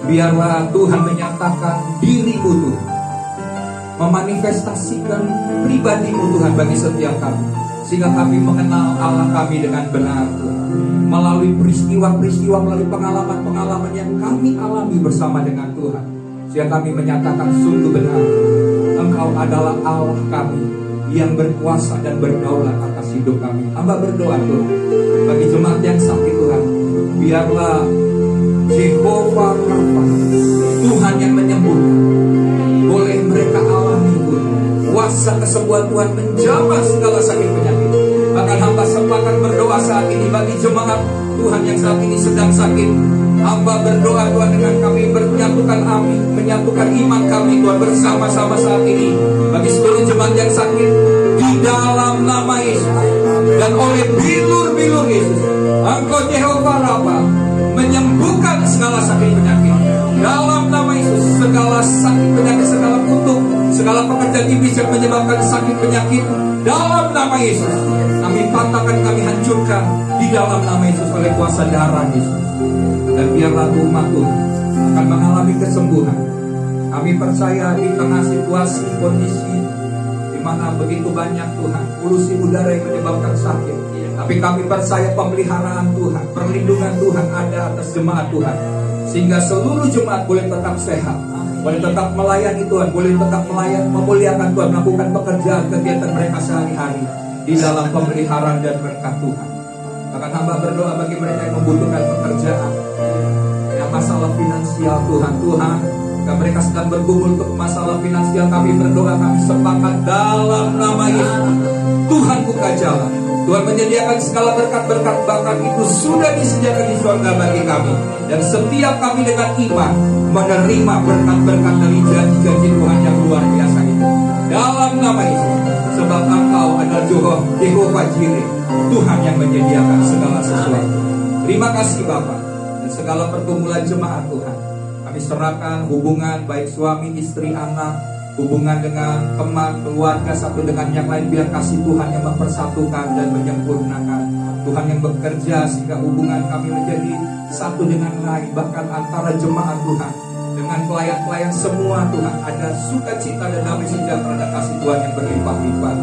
Biarlah Tuhan menyatakan diri-Mu Tuhan, memanifestasikan pribadi-Mu Tuhan bagi setiap kami, sehingga kami mengenal Allah kami dengan benar Tuhan. Melalui peristiwa-peristiwa, melalui pengalaman-pengalaman yang kami alami bersama dengan Tuhan, sehingga kami menyatakan sungguh benar Engkau adalah Allah kami yang berkuasa dan berdaulat atas hidup kami. Hamba berdoa Tuhan bagi jemaat yang sakit Tuhan, biarlah Jehovah Rafa, Tuhan yang menyembuhkan, boleh mereka alami Tuhan kuasa kesembuhan Tuhan menjamah segala sakit penyakit. Bahkan hamba sepakat berdoa saat ini bagi jemaat Tuhan yang saat ini sedang sakit. Hamba berdoa Tuhan dengan kami, menyatukan iman kami Tuhan bersama-sama saat ini bagi seluruh jemaat yang sakit di dalam nama Yesus. Dan oleh bilur-bilur Yesus, Engkau Jehovah Rafa menyembuhkan segala sakit penyakit dalam nama Yesus. Segala sakit penyakit, segala kutuk, segala pekerjaan iblis yang menyebabkan sakit penyakit dalam nama Yesus, kami patahkan, kami hancurkan di dalam nama Yesus oleh kuasa darah Yesus. Dan biarlah umat Tuhan akan mengalami kesembuhan. Kami percaya di tengah situasi, kondisi di mana begitu banyak Tuhan polusi udara yang menyebabkan sakit, tapi kami percaya pemeliharaan Tuhan, perlindungan Tuhan ada atas jemaat Tuhan, sehingga seluruh jemaat boleh tetap sehat, boleh tetap melayani Tuhan, boleh tetap memuliakan Tuhan, melakukan pekerjaan kegiatan mereka sehari-hari di dalam pemeliharaan dan berkat Tuhan. Bahkan hamba berdoa bagi mereka yang membutuhkan pekerjaan, yang masalah finansial Tuhan, jika mereka sedang bergumul untuk masalah finansial, kami berdoa, kami sepakat dalam nama Yesus, Tuhan buka jalan. Tuhan menyediakan segala berkat-berkat, bahkan itu sudah disediakan di surga bagi kami. Dan setiap kami dengan iman menerima berkat-berkat dari janji-janji Tuhan yang luar biasa itu dalam nama Yesus. Sebab Engkau adalah Jehovah Jireh, Tuhan yang menyediakan segala sesuatu. Terima kasih Bapa. Dan segala pergumulan jemaat Tuhan, kami serahkan hubungan baik suami, istri, anak, hubungan dengan teman, keluarga, satu dengan yang lain. Biar kasih Tuhan yang mempersatukan dan menyempurnakan, Tuhan yang bekerja sehingga hubungan kami menjadi satu dengan lain, bahkan antara jemaat Tuhan dengan pelayan-pelayan semua Tuhan, ada sukacita dan damai sejahtera dan kasih Tuhan yang berlimpah-limpah.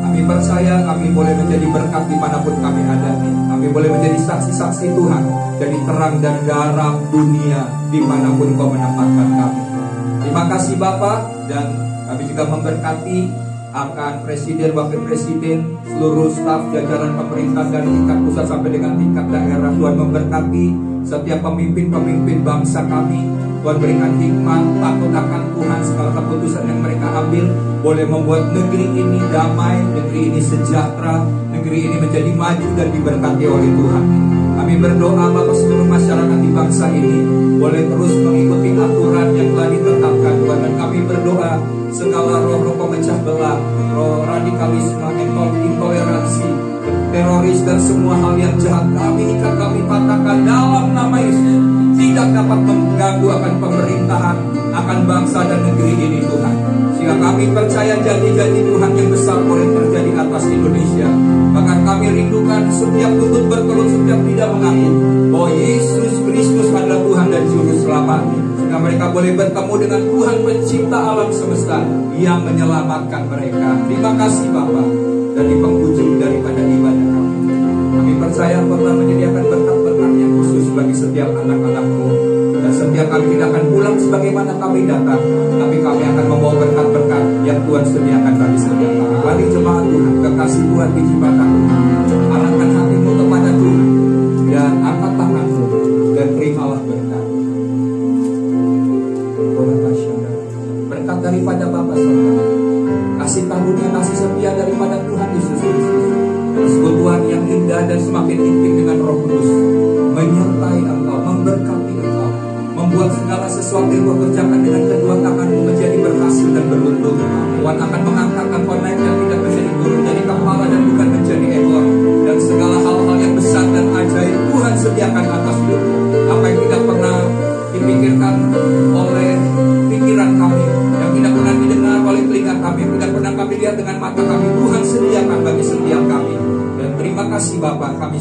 Kami percaya kami boleh menjadi berkat dimanapun kami ada. Kami boleh menjadi saksi-saksi Tuhan, jadi terang dan garam dunia dimanapun Kau menempatkan kami. Terima kasih Bapak, dan kami juga memberkati akan Presiden, Wakil Presiden, seluruh staf jajaran pemerintah dari tingkat pusat sampai dengan tingkat daerah. Tuhan memberkati setiap pemimpin-pemimpin bangsa kami. Tuhan berikan hikmat, takut akan Tuhan, segala keputusan yang mereka ambil boleh membuat negeri ini damai, negeri ini sejahtera, negeri ini menjadi maju dan diberkati oleh Tuhan. Kami berdoa Bapak, seluruh masyarakat di bangsa ini boleh terus mengikuti aturan yang telah ditetapkan Tuhan. Dan kami berdoa segala roh-roh pemecah belah, roh radikalisme, intoleransi, teroris dan semua hal yang jahat, kami ikat, kami patahkan dalam nama Yesus. Tidak dapat mengganggu akan pemerintahan, akan bangsa dan negeri ini Tuhan. Sehingga kami percaya janji-janji Tuhan yang besar boleh terjadi atas Indonesia. Bahkan kami rindukan setiap lutut berkeluk, setiap lidah mengaku bahwa Yesus Kristus adalah Tuhan dan Juru Selamat. Sehingga mereka boleh bertemu dengan Tuhan pencipta alam semesta yang menyelamatkan mereka. Terima kasih Bapa. Dan di penghujung daripada ibadah kami percaya Engkau telah menyediakan berkat-berkat yang khusus bagi setiap anak-anak-Mu. Dan setiap kami tidak akan pulang sebagaimana kami datang, tapi kami akan membawa berkat-berkat yang Tuhan sediakan bagi setiap kami. Mari jemaat Tuhan, kekasih Tuhan, biji batangmu, arahkan hatimu kepada Tuhan dan angkat tanganmu dan terimalah berkat. Berkat daripada Bapa Surga, kasih karunia, kasih setia daripada Tuhan Yesus Kristus, persekutuan yang indah dan semakin intim dengan Roh Kudus menyertai engkau, memberkati engkau, membuat segala sesuatu yang kau kerjakan dengan kedua tanganmu menjadi berhasil dan beruntung. Tuhan akan mengangkat engkau naik dan tidak menjadi turun, jadi kepala dan bukan menjadi ekor. Dan segala hal-hal yang besar dan ajaib Tuhan sediakan atas hidup. Apa yang tidak pernah dipikirkan oleh pikiran kami, yang tidak pernah didengar oleh telinga kami, yang tidak pernah kami lihat dengan mata kami, Tuhan sediakan bagi setiap kami. Dan terima kasih Bapak, kami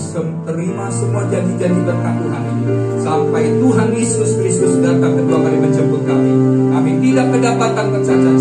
terima semua janji-janji berkat Tuhan ini sampai Tuhan Yesus Kristus datang kedua kali menjemput kami. Kami tidak kedapatan kecacatan